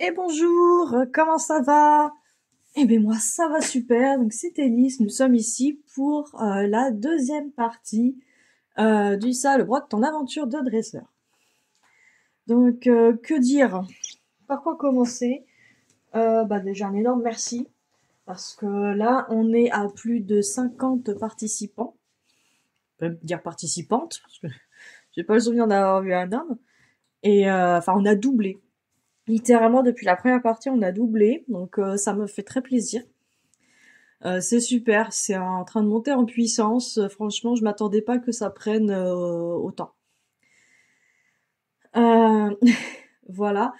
Et bonjour, comment ça va? Eh bien moi ça va super, donc c'est Élise, nous sommes ici pour la deuxième partie du Ça, le droit de ton aventure de dresseur. Donc que dire? Par quoi commencer? Déjà un énorme merci, parce que là on est à plus de 50 participants, on peut même dire participantes, parce que j'ai pas le souvenir d'avoir vu un homme, et on a doublé. Littéralement, depuis la première partie, on a doublé, donc ça me fait très plaisir. C'est super, c'est en train de monter en puissance. Franchement, je m'attendais pas que ça prenne autant. Euh, voilà.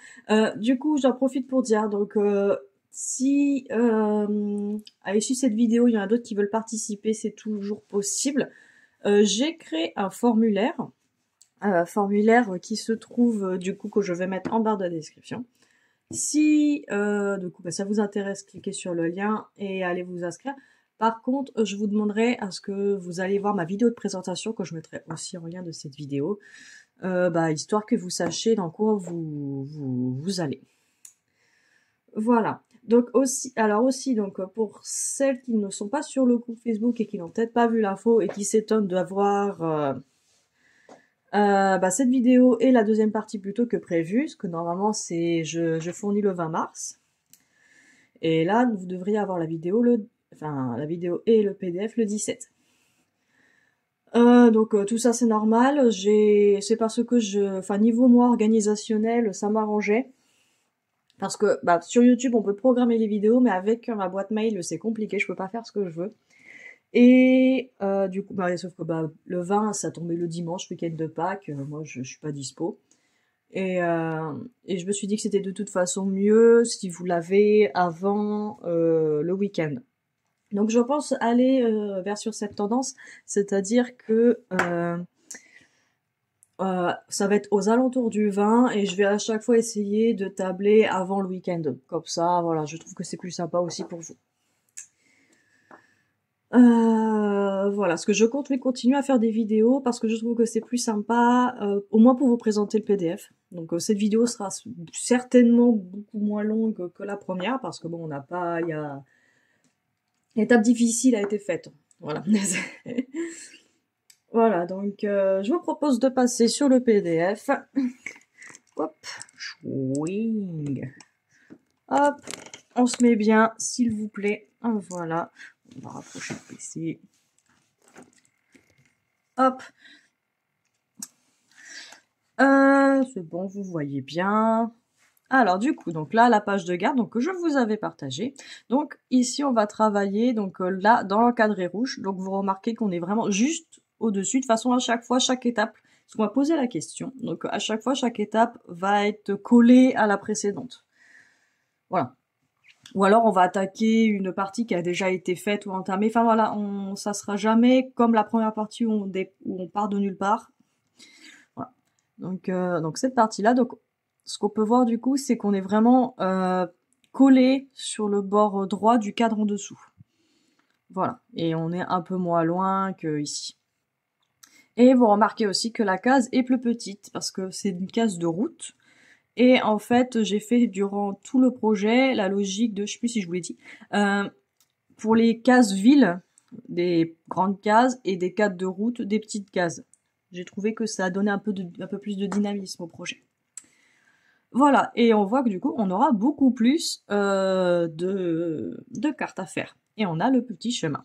Du coup, j'en profite pour dire, donc si à l'issue de cette vidéo, il y en a d'autres qui veulent participer, c'est toujours possible. J'ai créé un formulaire qui se trouve du coup que je vais mettre en barre de description. Si du coup ça vous intéresse, cliquez sur le lien et allez vous inscrire. Par contre, je vous demanderai à ce que vous allez voir ma vidéo de présentation que je mettrai aussi en lien de cette vidéo, histoire que vous sachiez dans quoi vous allez. Voilà. Donc aussi donc pour celles qui ne sont pas sur le groupe Facebook et qui n'ont peut-être pas vu l'info et qui s'étonnent d'avoir cette vidéo est la deuxième partie plus tôt que prévu, parce que normalement je fournis le 20 mars. Et là, vous devriez avoir la vidéo la vidéo et le PDF le 17. Donc tout ça c'est normal. C'est parce que niveau moi organisationnel, ça m'arrangeait. Parce que sur YouTube on peut programmer les vidéos, mais avec ma boîte mail c'est compliqué, je peux pas faire ce que je veux. Et du coup, sauf que le 20 ça tombait le dimanche, week-end de Pâques, moi je suis pas dispo. Et je me suis dit que c'était de toute façon mieux si vous l'avez avant le week-end. Donc je pense aller vers sur cette tendance, c'est-à-dire que ça va être aux alentours du 20 et je vais à chaque fois essayer de tabler avant le week-end. Comme ça, voilà, je trouve que c'est plus sympa aussi pour vous. Voilà, ce que je compte continuer à faire des vidéos parce que je trouve que c'est plus sympa, au moins pour vous présenter le PDF. Donc cette vidéo sera certainement beaucoup moins longue que la première parce que bon, on n'a pas, l'étape difficile a été faite. Voilà. Voilà, donc je vous propose de passer sur le PDF. Hop, chouing. Hop, on se met bien, s'il vous plaît. Voilà, on va rapprocher le PC. Hop. C'est bon, vous voyez bien. Alors du coup, donc là, la page de garde donc, que je vous avais partagée. Donc ici, on va travailler donc là, dans l'encadré rouge. Donc vous remarquez qu'on est vraiment juste au-dessus. De toute façon, à chaque fois, chaque étape, parce qu'on va poser la question. Donc à chaque fois, chaque étape va être collée à la précédente. Voilà. Ou alors on va attaquer une partie qui a déjà été faite ou entamée. Enfin voilà, ça sera jamais comme la première partie où on part de nulle part. Voilà. Donc cette partie-là, donc ce qu'on peut voir du coup, c'est qu'on est vraiment collé sur le bord droit du cadre en dessous. Voilà, et on est un peu moins loin que ici. Et vous remarquez aussi que la case est plus petite parce que c'est une case de route. Et en fait, j'ai fait durant tout le projet la logique de, je sais plus si je vous l'ai dit, pour les cases villes, des grandes cases et des cadres de route, des petites cases. J'ai trouvé que ça a donné un peu plus de dynamisme au projet. Voilà, et on voit que du coup, on aura beaucoup plus de cartes à faire. Et on a le petit chemin.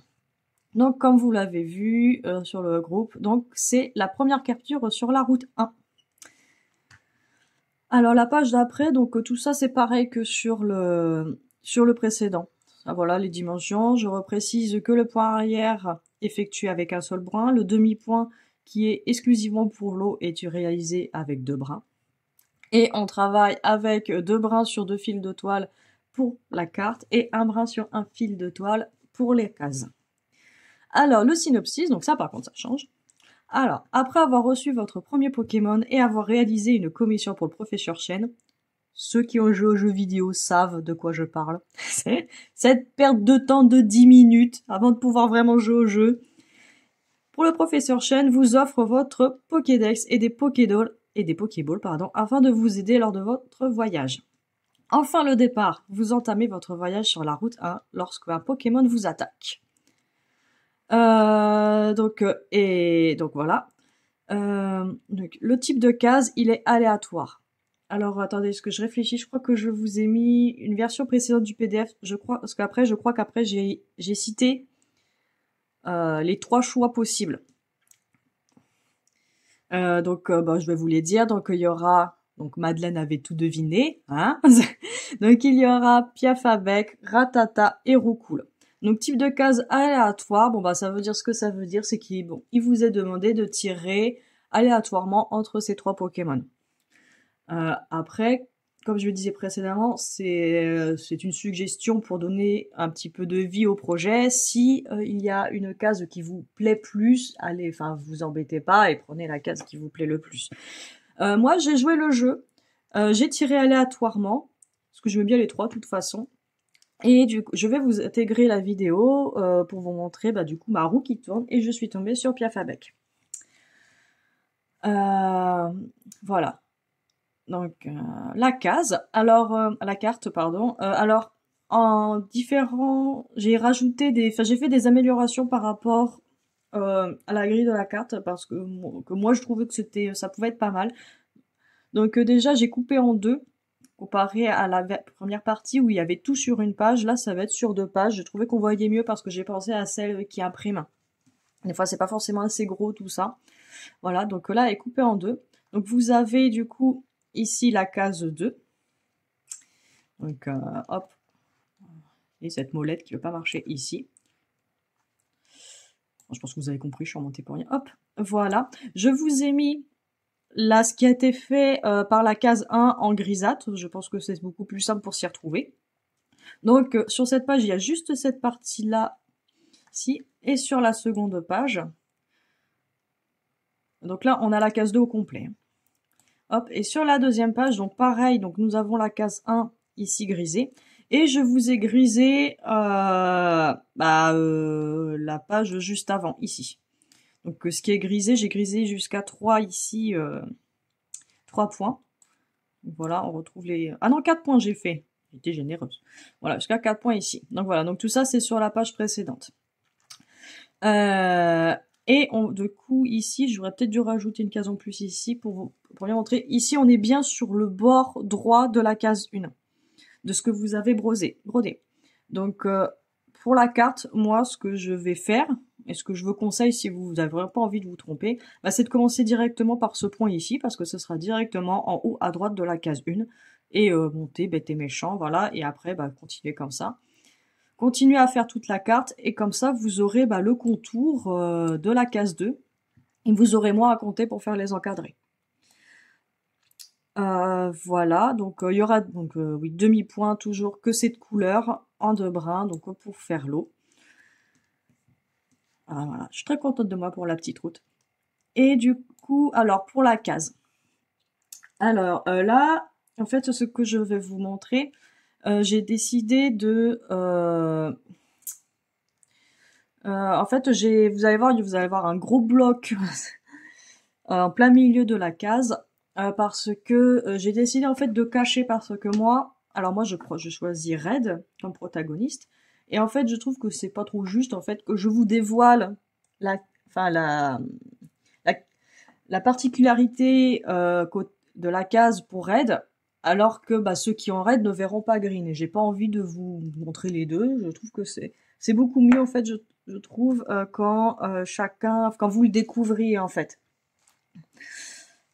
Donc, comme vous l'avez vu sur le groupe, donc c'est la première capture sur la route 1. Alors, la page d'après, donc tout ça, c'est pareil que sur le précédent. Ah, voilà, les dimensions. Je reprécise que le point arrière effectué avec un seul brin. Le demi-point qui est exclusivement pour l'eau est réalisé avec 2 brins. Et on travaille avec 2 brins sur 2 fils de toile pour la carte et 1 brin sur 1 fil de toile pour les cases. Alors, le synopsis, donc ça par contre ça change. Alors, après avoir reçu votre premier Pokémon et avoir réalisé une commission pour le professeur Chen, ceux qui ont joué aux jeux vidéo savent de quoi je parle. C'est cette perte de temps de 10 minutes avant de pouvoir vraiment jouer au jeu. Pour le professeur Chen vous offre votre Pokédex et des Pokéballs, afin de vous aider lors de votre voyage. Enfin le départ, vous entamez votre voyage sur la route 1 lorsque un Pokémon vous attaque. Donc voilà. Donc, le type de case, il est aléatoire. Alors attendez, est-ce que je réfléchis? Je crois que je vous ai mis une version précédente du PDF. Je crois qu'après j'ai cité les 3 choix possibles. Je vais vous les dire. Donc il y aura, donc Madeleine avait tout deviné, hein. Donc il y aura Piafabec, Ratata et Roucoule. Donc type de case aléatoire, bon bah ça veut dire ce que ça veut dire, c'est qu'il il vous est demandé de tirer aléatoirement entre ces 3 Pokémon. Après, comme je le disais précédemment, c'est une suggestion pour donner un petit peu de vie au projet. Si il y a une case qui vous plaît plus, allez, enfin vous embêtez pas et prenez la case qui vous plaît le plus. Moi j'ai joué le jeu, j'ai tiré aléatoirement, parce que je veux bien les 3 de toute façon. Et du coup, je vais vous intégrer la vidéo pour vous montrer du coup ma roue qui tourne et je suis tombée sur Piafabec. Voilà. Donc la case, alors la carte, pardon. Alors en différents, j'ai fait des améliorations par rapport à la grille de la carte parce que moi je trouvais que ça pouvait être pas mal. Donc déjà j'ai coupé en 2 comparé à la première partie où il y avait tout sur une page. Là ça va être sur 2 pages. Je trouvais qu'on voyait mieux parce que j'ai pensé à celle qui imprime. Des fois c'est pas forcément assez gros tout ça. Voilà, donc là elle est coupée en 2. Donc vous avez du coup ici la case 2. Donc hop. Et cette molette qui ne veut pas marcher ici. Bon, je pense que vous avez compris, je suis remontée pour rien. Hop, voilà. Je vous ai mis là ce qui a été fait par la case 1 en grisâtre. Je pense que c'est beaucoup plus simple pour s'y retrouver. Donc sur cette page, il y a juste cette partie-là ici. Et sur la seconde page, donc là, on a la case 2 au complet. Hop, et sur la deuxième page, donc pareil, donc nous avons la case 1 ici grisée. Et je vous ai grisé la page juste avant, ici. Donc ce qui est grisé, j'ai grisé jusqu'à 3 ici, 3 points. Donc, voilà, on retrouve les... Ah non, 4 points j'ai fait. J'étais généreuse. Voilà, jusqu'à 4 points ici. Donc voilà, donc tout ça c'est sur la page précédente. Du coup, ici, j'aurais peut-être dû rajouter une case en plus ici pour bien montrer. Ici, on est bien sur le bord droit de la case 1, de ce que vous avez brodé. Donc, pour la carte, moi, ce que je vais faire, et ce que je vous conseille si vous n'avez vraiment pas envie de vous tromper, c'est de commencer directement par ce point ici, parce que ce sera directement en haut à droite de la case 1, et monter, bête et méchant, voilà, et après, continuer comme ça. Continuez à faire toute la carte et comme ça vous aurez le contour de la case 2 et vous aurez moins à compter pour faire les encadrés. Voilà, donc il y aura oui, demi-point toujours que cette couleur en 2 brins donc pour faire l'eau. Voilà, je suis très contente de moi pour la petite route. Et du coup, alors pour la case. Alors là, en fait, ce que je vais vous montrer, j'ai décidé de en fait, vous allez voir un gros bloc en plein milieu de la case parce que j'ai décidé en fait de cacher parce que moi je choisis Red comme protagoniste et en fait je trouve que c'est pas trop juste en fait que je vous dévoile la particularité de la case pour Red alors que ceux qui ont Red ne verront pas Green et j'ai pas envie de vous montrer les deux. Je trouve que c'est beaucoup mieux en fait je trouve quand quand vous le découvrez en fait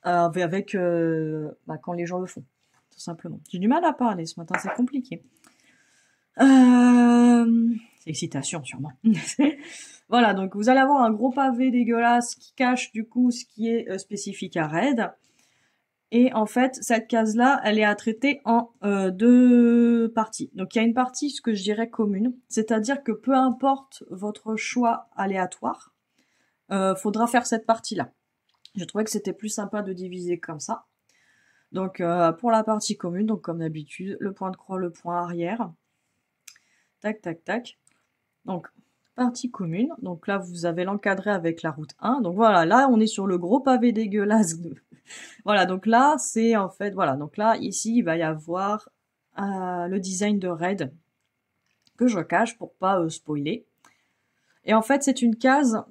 avec quand les gens le font tout simplement. J'ai du mal à parler ce matin, c'est compliqué. C'est excitation sûrement. Voilà, donc vous allez avoir un gros pavé dégueulasse qui cache du coup ce qui est spécifique à Red. Et en fait, cette case-là, elle est à traiter en 2 parties. Donc il y a une partie, ce que je dirais commune, c'est-à-dire que peu importe votre choix aléatoire, faudra faire cette partie-là. Je trouvais que c'était plus sympa de diviser comme ça. Donc pour la partie commune, donc comme d'habitude, le point de croix, le point arrière. Tac, tac, tac. Donc partie commune. Donc là, vous avez l'encadré avec la route 1. Donc voilà, là, on est sur le gros pavé dégueulasse. Voilà, donc là, c'est en fait, voilà. Donc là, ici, il va y avoir le design de raid que je cache pour pas spoiler. Et en fait, c'est une case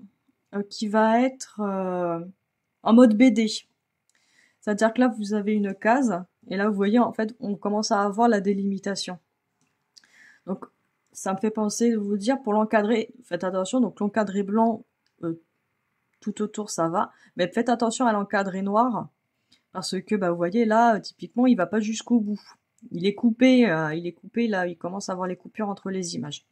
qui va être en mode BD. C'est-à-dire que là, vous avez une case, et là, vous voyez, en fait, on commence à avoir la délimitation. Donc, ça me fait penser de vous dire, pour l'encadrer, faites attention, donc l'encadré blanc, tout autour, ça va, mais faites attention à l'encadré noir, parce que, bah, vous voyez, là, typiquement, il va pas jusqu'au bout. Il est coupé, là, il commence à avoir les coupures entre les images.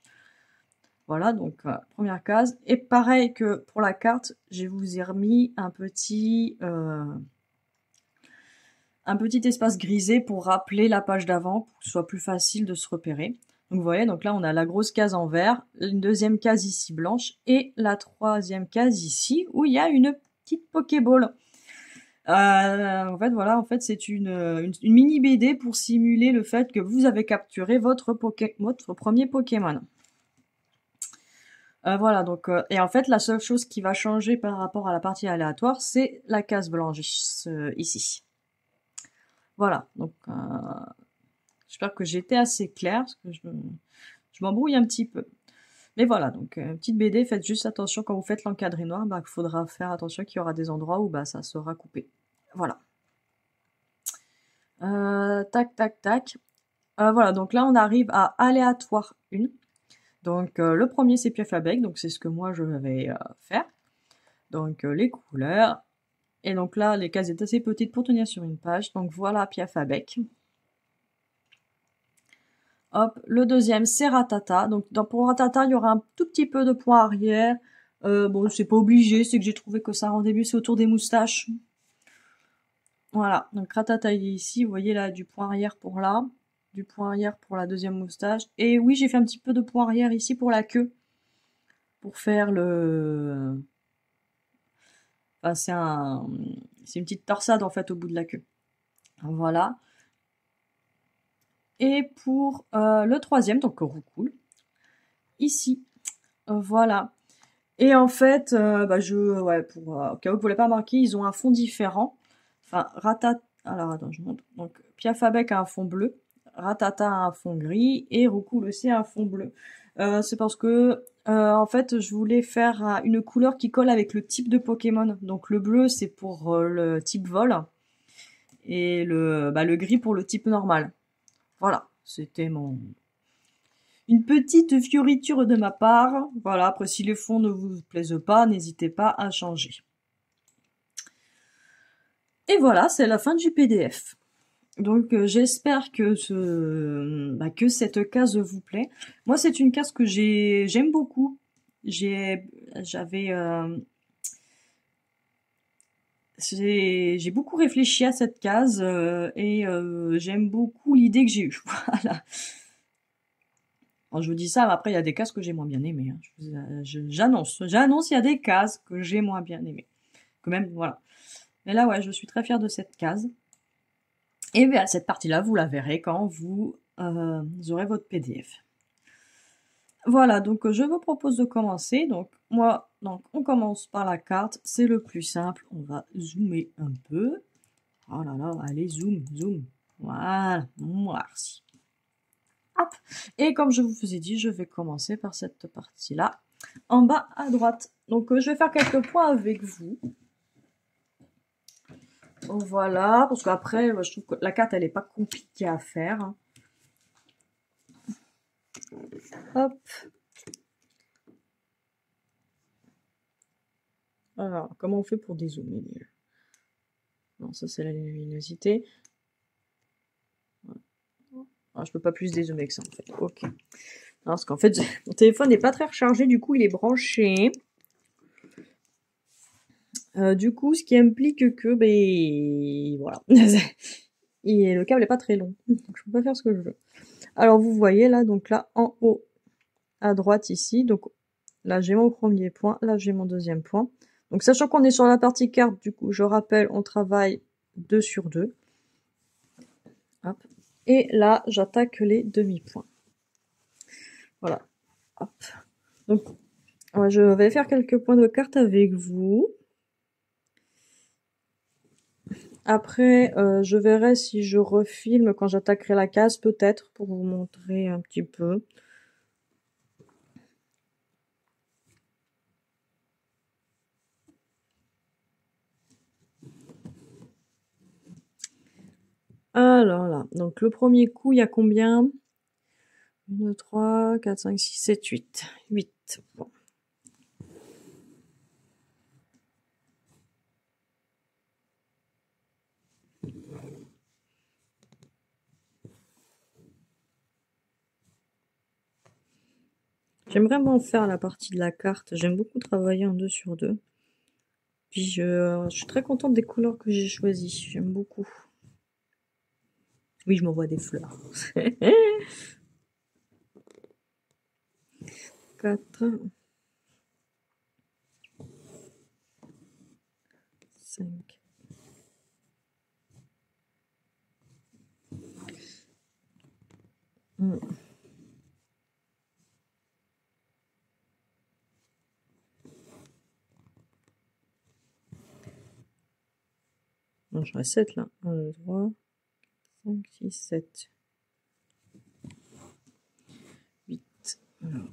Voilà, donc première case. Et pareil que pour la carte, je vous ai remis un petit espace grisé pour rappeler la page d'avant, pour que ce soit plus facile de se repérer. Donc vous voyez, donc là on a la grosse case en vert, une deuxième case ici blanche, et la troisième case ici, où il y a une petite Pokéball. En fait, voilà, en fait, c'est une mini BD pour simuler le fait que vous avez capturé votre premier Pokémon. Voilà, donc, et en fait, la seule chose qui va changer par rapport à la partie aléatoire, c'est la case blanche ici. Voilà, donc, j'espère que j'étais assez claire, parce que je m'embrouille un petit peu. Mais voilà, donc, petite BD, faites juste attention quand vous faites l'encadré noir, bah, il faudra faire attention qu'il y aura des endroits où bah, ça sera coupé. Voilà. Tac, tac, tac. Voilà, donc là, on arrive à aléatoire 1. Donc le premier c'est Piafabec, donc c'est ce que moi je vais faire. Donc les couleurs. Et donc là les cases sont assez petites pour tenir sur une page. Donc voilà Piafabec. Hop, le deuxième c'est Ratata. Donc pour Ratata il y aura un tout petit peu de point arrière. Bon c'est pas obligé, c'est que j'ai trouvé que ça rendait mieux, c'est autour des moustaches. Voilà, donc Ratata il est ici, vous voyez là du point arrière pour là. Du point arrière pour la deuxième moustache. Et oui j'ai fait un petit peu de point arrière ici pour la queue. Pour faire le... Enfin, c'est une petite torsade en fait au bout de la queue. Voilà. Et pour le troisième, donc Roucoule, ici. Voilà. Et en fait, bah ouais, pour au cas où vous ne l'avez pas marqué, ils ont un fond différent. Enfin, alors attends, je montre. Donc Piafabec a un fond bleu, Ratata a un fond gris et Roucoule aussi a un fond bleu. C'est parce que en fait, je voulais faire une couleur qui colle avec le type de Pokémon. Donc le bleu, c'est pour le type vol et le gris pour le type normal. Voilà, c'était une petite fioriture de ma part. Voilà, après si les fonds ne vous plaisent pas, n'hésitez pas à changer. Et voilà, c'est la fin du PDF. Donc j'espère que que cette case vous plaît. Moi c'est une case que j'aime beaucoup. J'ai beaucoup réfléchi à cette case et j'aime beaucoup l'idée que j'ai eue. Voilà. Alors, je vous dis ça, mais après il y a des cases que j'ai moins bien aimées. Hein. J'annonce, il y a des cases que j'ai moins bien aimées. Quand même, voilà. Mais là ouais, je suis très fière de cette case. Et bien, cette partie-là, vous la verrez quand vous aurez votre PDF. Voilà, donc je vous propose de commencer. Donc on commence par la carte, c'est le plus simple. On va zoomer un peu. Oh là là, allez, zoom, zoom. Voilà, merci. Hop. Et comme je vous ai dit, je vais commencer par cette partie-là, en bas à droite. Donc je vais faire quelques points avec vous. Voilà, parce qu'après, je trouve que la carte, elle n'est pas compliquée à faire. Hop. Alors, comment on fait pour dézoomer? Non, ça c'est la luminosité. Ah, je peux pas plus dézoomer que ça en fait. Ok. Non, parce qu'en fait, mon téléphone n'est pas très rechargé, du coup il est branché. Du coup, ce qui implique que, ben voilà. Et le câble est pas très long, donc je peux pas faire ce que je veux. Alors vous voyez là, donc là en haut à droite ici, donc là j'ai mon premier point, là j'ai mon deuxième point. Donc sachant qu'on est sur la partie carte, du coup je rappelle, on travaille 2 sur 2. Hop. Et là j'attaque les demi-points. Voilà. Hop. Donc je vais faire quelques points de carte avec vous. Après, je verrai si je refilme quand j'attaquerai la case, peut-être, pour vous montrer un petit peu. Alors là, donc le premier coup, il y a combien? 1, 2, 3, 4, 5, 6, 7, 8. 8. Bon. J'aime vraiment faire la partie de la carte. J'aime beaucoup travailler en 2 sur 2. Puis je suis très contente des couleurs que j'ai choisies. J'aime beaucoup. Oui, je m'envoie des fleurs. 4, 5. Non, j'en ai 7 là. 1, 2, 3, 5, 6, 7. 8. Alors,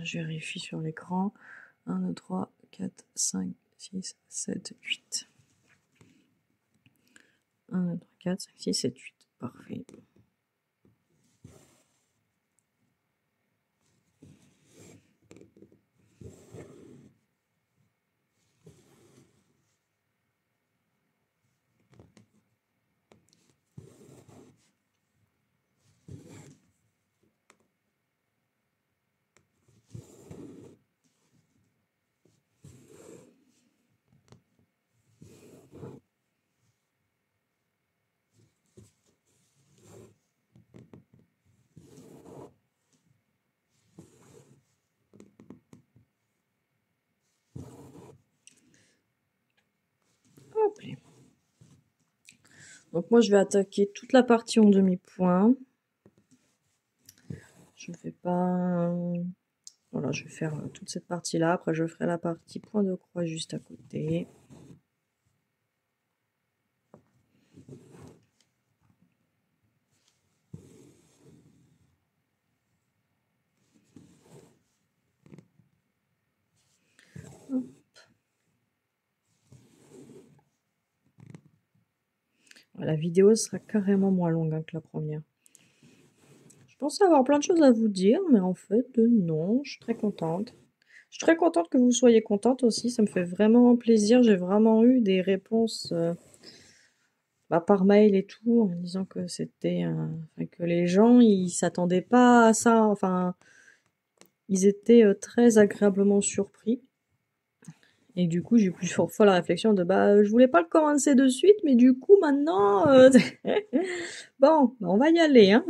je vérifie sur l'écran. 1, 2, 3, 4, 5, 6, 7, 8. 1, 2, 3, 4, 5, 6, 7, 8. Parfait. Hop là. Donc moi, je vais attaquer toute la partie en demi-point. Je ne vais pas... Voilà, je vais faire toute cette partie-là. Après, je ferai la partie point de croix juste à côté. Hop. La vidéo sera carrément moins longue que la première. Je pensais avoir plein de choses à vous dire, mais en fait, non, je suis très contente. Je suis très contente que vous soyez contente aussi, ça me fait vraiment plaisir. J'ai vraiment eu des réponses par mail et tout, en disant que c'était... que les gens, ils s'attendaient pas à ça. Enfin, ils étaient très agréablement surpris. Et du coup, j'ai eu plusieurs fois la réflexion de je voulais pas le commencer de suite, mais du coup, maintenant, bon, on va y aller, hein.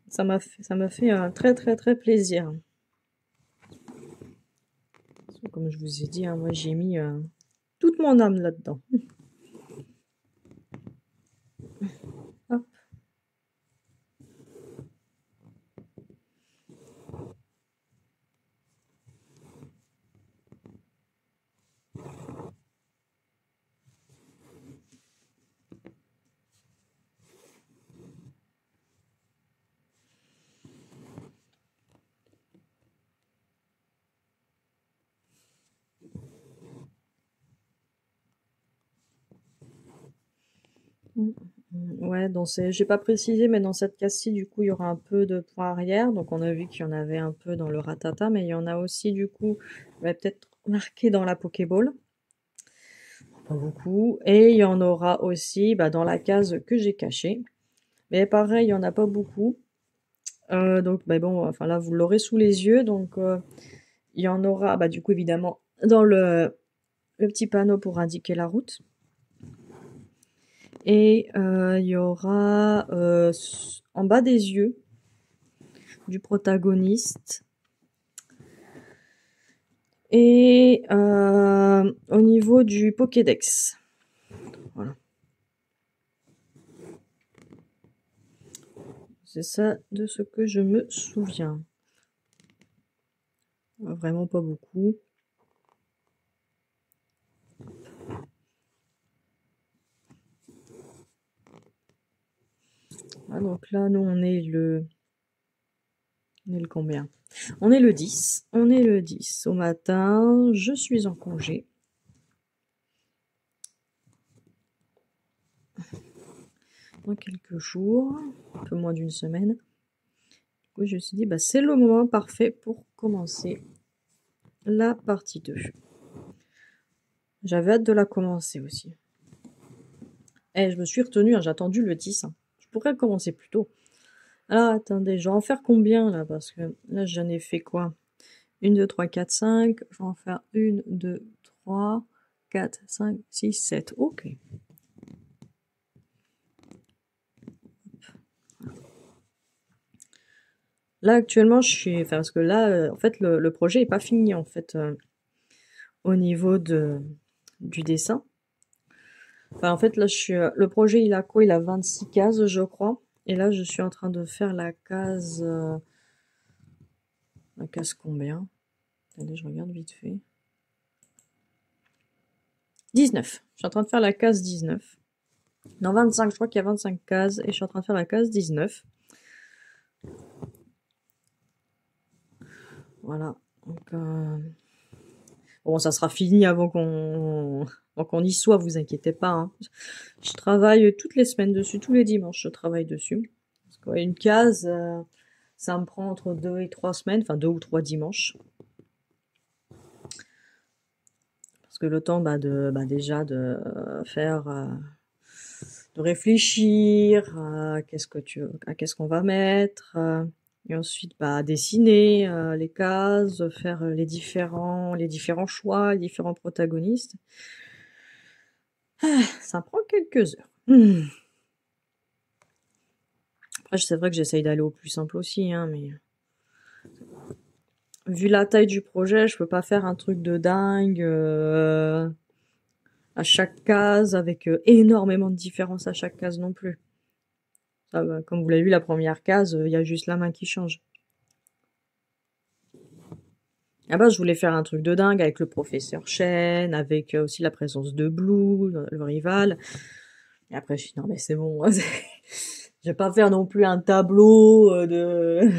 Ça m'a fait un très très très plaisir. Comme je vous ai dit, hein, moi j'ai mis toute mon âme là-dedans. Hop. Ouais, j'ai pas précisé, mais dans cette case-ci, du coup, il y aura un peu de points arrière. Donc, on a vu qu'il y en avait un peu dans le ratata, mais il y en a aussi, du coup, peut-être marqué dans la Pokéball. Pas beaucoup. Et il y en aura aussi dans la case que j'ai cachée. Mais pareil, il y en a pas beaucoup. Donc, bon, enfin là, vous l'aurez sous les yeux. Donc, il y en aura, du coup, évidemment, dans le petit panneau pour indiquer la route. Et il y aura en bas des yeux du protagoniste. Et au niveau du Pokédex. Voilà. C'est ça de ce que je me souviens. Vraiment pas beaucoup. Ah, donc là, nous, on est le... On est le combien? On est le 10. On est le 10. Au matin, je suis en congé. Dans quelques jours, un peu moins d'une semaine. Du coup, je me suis dit, bah, c'est le moment parfait pour commencer la partie 2. J'avais hâte de la commencer aussi. Eh, je me suis retenue, hein, j'ai attendu le 10. Hein. Je pourrais commencer plus tôt. Alors, attendez, je vais en faire combien, là? Parce que là, j'en ai fait quoi? 1, 2, 3, 4, 5. Je vais en faire 1, 2, 3, 4, 5, 6, 7. Ok. Là, actuellement, je suis... Enfin, parce que là, en fait, le projet est pas fini, en fait, au niveau du dessin. Enfin, en fait, là, je suis... le projet, il a quoi? Il a 26 cases, je crois. Et là, je suis en train de faire la case... la case combien? Attendez, je regarde vite fait. 19. Je suis en train de faire la case 19. Non, 25, je crois qu'il y a 25 cases. Et je suis en train de faire la case 19. Voilà. Donc, bon, ça sera fini avant qu'on y soit, vous inquiétez pas. Hein. Je travaille toutes les semaines dessus, tous les dimanches, je travaille dessus. Parce que, ouais, une case, ça me prend entre 2 et 3 semaines, enfin 2 ou 3 dimanches. Parce que le temps, déjà de faire, de réfléchir à qu'est-ce qu'on va mettre, et ensuite dessiner les cases, faire les différents choix, les différents protagonistes. Ça prend quelques heures. Après, c'est vrai que j'essaye d'aller au plus simple aussi, hein, mais vu la taille du projet, je peux pas faire un truc de dingue à chaque case avec énormément de différence à chaque case non plus. Ça, comme vous l'avez vu, la première case, il y a juste la main qui change. À base, je voulais faire un truc de dingue avec le professeur Chen, avec aussi la présence de Blue, le rival. Et après, je suis non mais c'est bon, je vais pas faire non plus un tableau de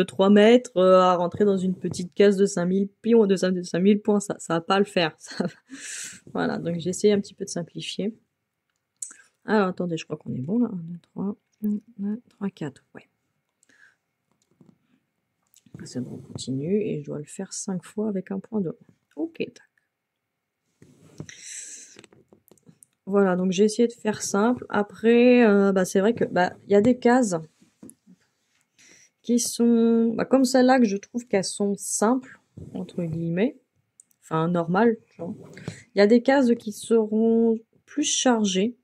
3 mètres à rentrer dans une petite case de 5000 pions, de 5000 points, ça va pas le faire. Voilà, donc j'ai essayé un petit peu de simplifier. Alors attendez, je crois qu'on est bon là. 1, 2, 3, 1, 2, 3, 4, ouais. C'est bon, on continue et je dois le faire 5 fois avec un point d'eau. Ok, tac. Voilà, donc j'ai essayé de faire simple. Après, c'est vrai que il y a des cases qui sont comme celle-là que je trouve qu'elles sont simples entre guillemets, enfin normales. Il y a des cases qui seront plus chargées.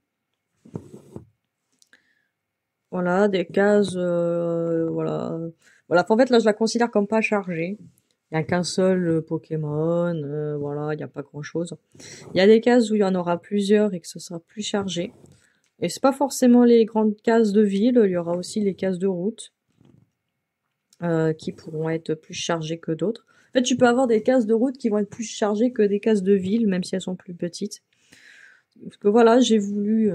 Voilà, des cases, voilà. Voilà, en fait là je la considère comme pas chargée. Il n'y a qu'un seul Pokémon, voilà, il n'y a pas grand-chose. Il y a des cases où il y en aura plusieurs et que ce sera plus chargé. Et c'est pas forcément les grandes cases de ville, il y aura aussi les cases de route qui pourront être plus chargées que d'autres. En fait, tu peux avoir des cases de route qui vont être plus chargées que des cases de ville, même si elles sont plus petites. Parce que voilà, j'ai voulu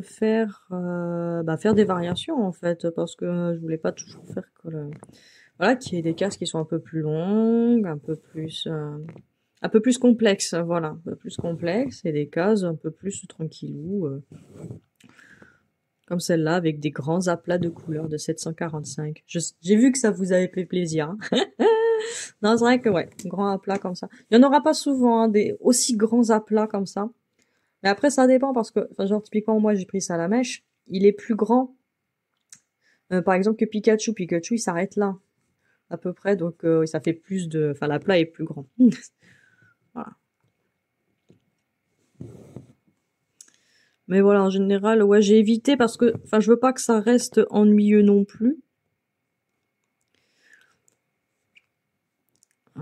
faire des variations en fait, parce que je voulais pas toujours faire que voilà, qu'il y ait des cases qui sont un peu plus longues, un peu plus complexes, voilà, un peu plus complexes, et des cases un peu plus tranquillou, comme celle-là, avec des grands aplats de couleurs de 745. J'ai vu que ça vous avait fait plaisir. Hein. Non, c'est vrai que ouais, grand aplat comme ça. Il y en aura pas souvent, hein, des aussi grands aplats comme ça. Mais après, ça dépend parce que, enfin, genre, typiquement, moi, j'ai pris ça à la mèche. Il est plus grand, par exemple, que Pikachu. Pikachu, il s'arrête là, à peu près. Donc, ça fait plus de, enfin, l'aplat est plus grand. Voilà. Mais voilà, en général, ouais, j'ai évité parce que, enfin, je veux pas que ça reste ennuyeux non plus. Je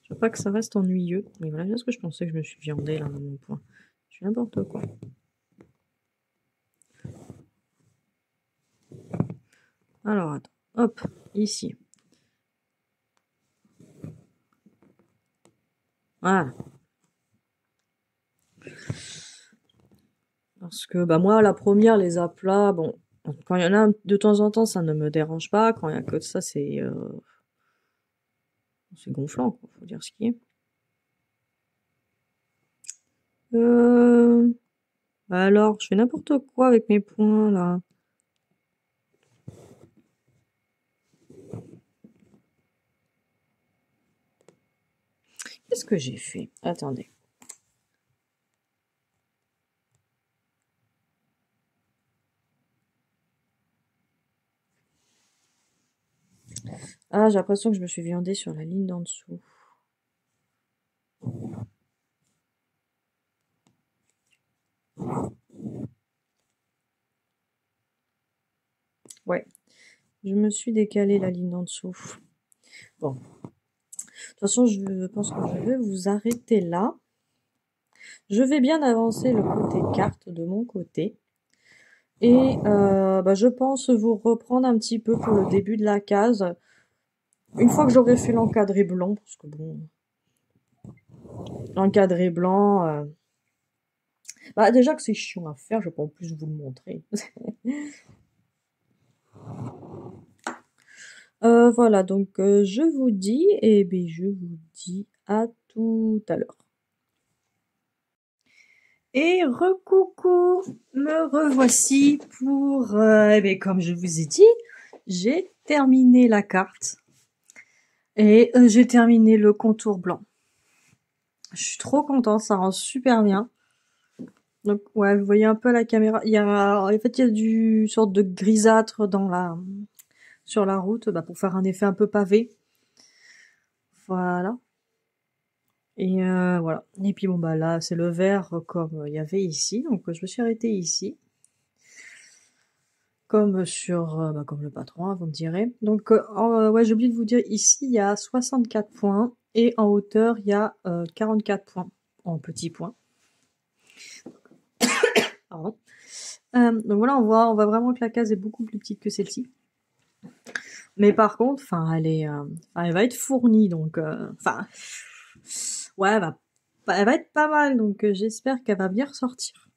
veux pas que ça reste ennuyeux. Mais voilà, est-ce que je pensais que je me suis viandée là dans mon point. Je suis n'importe quoi. Alors, attends. Hop, ici. Voilà. Parce que bah moi, la première, les aplats, bon, quand il y en a de temps en temps, ça ne me dérange pas. Quand il y a que ça, c'est gonflant, quoi. Faut dire ce qui est. Euh, alors, je fais n'importe quoi avec mes points là. Qu'est-ce que j'ai fait? Attendez. Ah, j'ai l'impression que je me suis viandée sur la ligne d'en dessous. Ouais, je me suis décalé la ligne d'en dessous. Bon. De toute façon, je pense que je vais vous arrêter là. Je vais bien avancer le côté carte de mon côté. Et bah, je pense vous reprendre un petit peu pour le début de la case. Une fois que j'aurai fait l'encadré blanc, parce que bon, l'encadré blanc, bah déjà que c'est chiant à faire, je peux en plus vous le montrer. Voilà, donc je vous dis, et bien je vous dis à tout à l'heure. Et recoucou, me revoici pour, eh bien, comme je vous ai dit, j'ai terminé la carte et j'ai terminé le contour blanc. Je suis trop contente, ça rend super bien. Donc ouais, vous voyez un peu à la caméra, il y a du sorte de grisâtre sur la route, bah, pour faire un effet un peu pavé. Voilà. Et voilà. Et puis bon bah là c'est le vert comme il y avait ici, donc je me suis arrêtée ici. Comme sur bah, comme le patron, hein, vous me direz. Donc ouais, j'ai oublié de vous dire, ici il y a 64 points et en hauteur il y a 44 points en petits points. Pardon. Donc voilà, on voit vraiment que la case est beaucoup plus petite que celle-ci. Mais par contre, enfin, elle va être fournie, donc, enfin, ouais, elle va être pas mal, donc j'espère qu'elle va bien ressortir.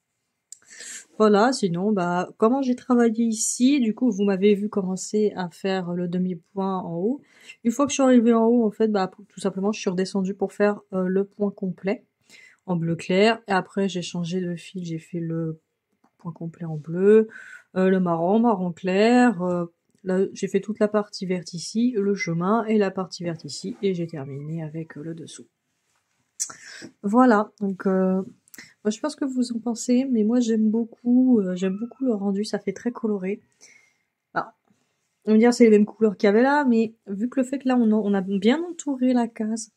Voilà, sinon, bah, comment j'ai travaillé ici, du coup, vous m'avez vu commencer à faire le demi-point en haut. Une fois que je suis arrivée en haut, en fait, bah, tout simplement, je suis redescendue pour faire le point complet en bleu clair. Et après, j'ai changé de fil, j'ai fait le point complet en bleu, le marron clair. Là, j'ai fait toute la partie verte ici, le chemin et la partie verte ici, et j'ai terminé avec le dessous. Voilà, donc moi, je sais pas ce que vous en pensez, mais moi j'aime beaucoup le rendu, ça fait très coloré. Alors, on va dire c'est les mêmes couleurs qu'il y avait là, mais vu que le fait que là on a bien entouré la case,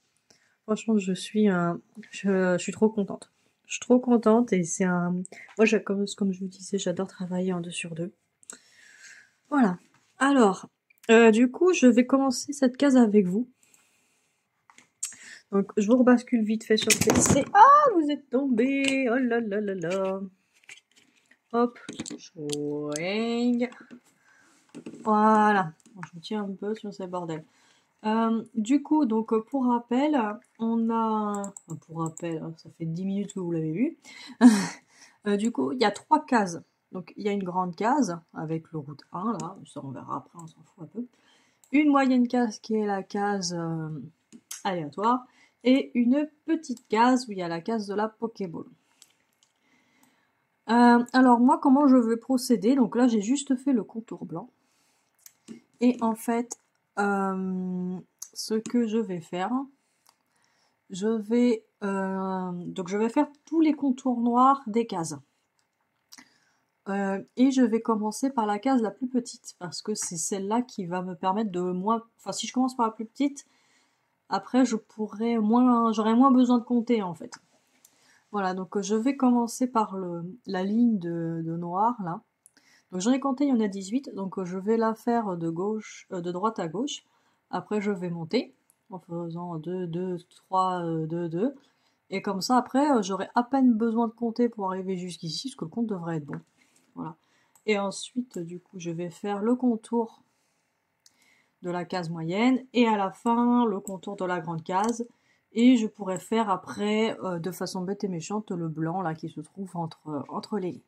franchement je suis trop contente. Je suis trop contente et c'est un... Moi, comme je vous disais, j'adore travailler en 2 sur 2. Voilà. Alors, du coup, je vais commencer cette case avec vous. Donc, je vous rebascule vite fait sur le PC. Ah, vous êtes tombé. Oh là là là là. Hop. Chouing. Voilà. Bon, je me tiens un peu sur ces bordels. Du coup, donc, pour rappel, on a... Pour rappel, ça fait 10 minutes que vous l'avez vu. Du coup, il y a 3 cases. Donc, il y a une grande case avec le route 1, là. Ça, on verra après, on s'en fout un peu. Une moyenne case qui est la case aléatoire. Et une petite case où il y a la case de la Pokéball. Alors, moi, comment je vais procéder? Donc là, j'ai juste fait le contour blanc. Et en fait, ce que je vais faire, donc je vais faire tous les contours noirs des cases. Et je vais commencer par la case la plus petite, parce que c'est celle-là qui va me permettre de moins... Enfin, si je commence par la plus petite, après j'aurai moins besoin de compter, en fait. Voilà, donc je vais commencer par la ligne de noir, là. Donc j'en ai compté, il y en a 18, donc je vais la faire de droite à gauche. Après, je vais monter, en faisant 2, 2, 3, 2, 2. Et comme ça, après, j'aurai à peine besoin de compter pour arriver jusqu'ici, parce que le compte devrait être bon. Voilà. Et ensuite, du coup, je vais faire le contour de la case moyenne et à la fin, le contour de la grande case. Et je pourrais faire après, de façon bête et méchante, le blanc là qui se trouve entre les lignes.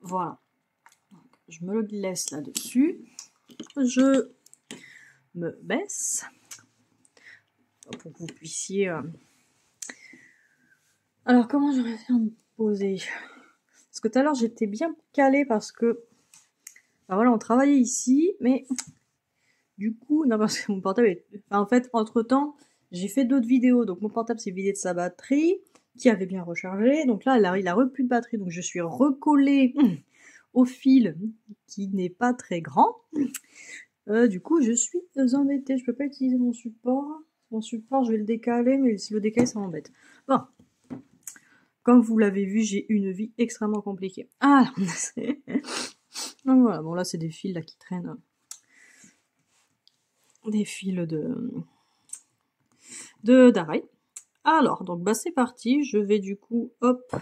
Voilà. Je me le laisse là-dessus. Je me baisse pour que vous puissiez... Alors, comment j'aurais fait me poser? Parce que tout à l'heure, j'étais bien calée parce que... Ben voilà, on travaillait ici, mais... Du coup, non, parce que mon portable est... Enfin, en fait, entre-temps, j'ai fait d'autres vidéos. Donc, mon portable s'est vidé de sa batterie, qui avait bien rechargé. Donc là, il a plus de batterie. Donc, je suis recollée au fil qui n'est pas très grand. Du coup, je suis embêtée. Je peux pas utiliser mon support. Mon support, je vais le décaler, mais si le décaler, ça m'embête. Bon. Comme vous l'avez vu, j'ai une vie extrêmement compliquée. Ah, donc voilà, bon là c'est des fils là qui traînent. Des fils d'arrêt. Alors, donc bah c'est parti, je vais du coup, hop.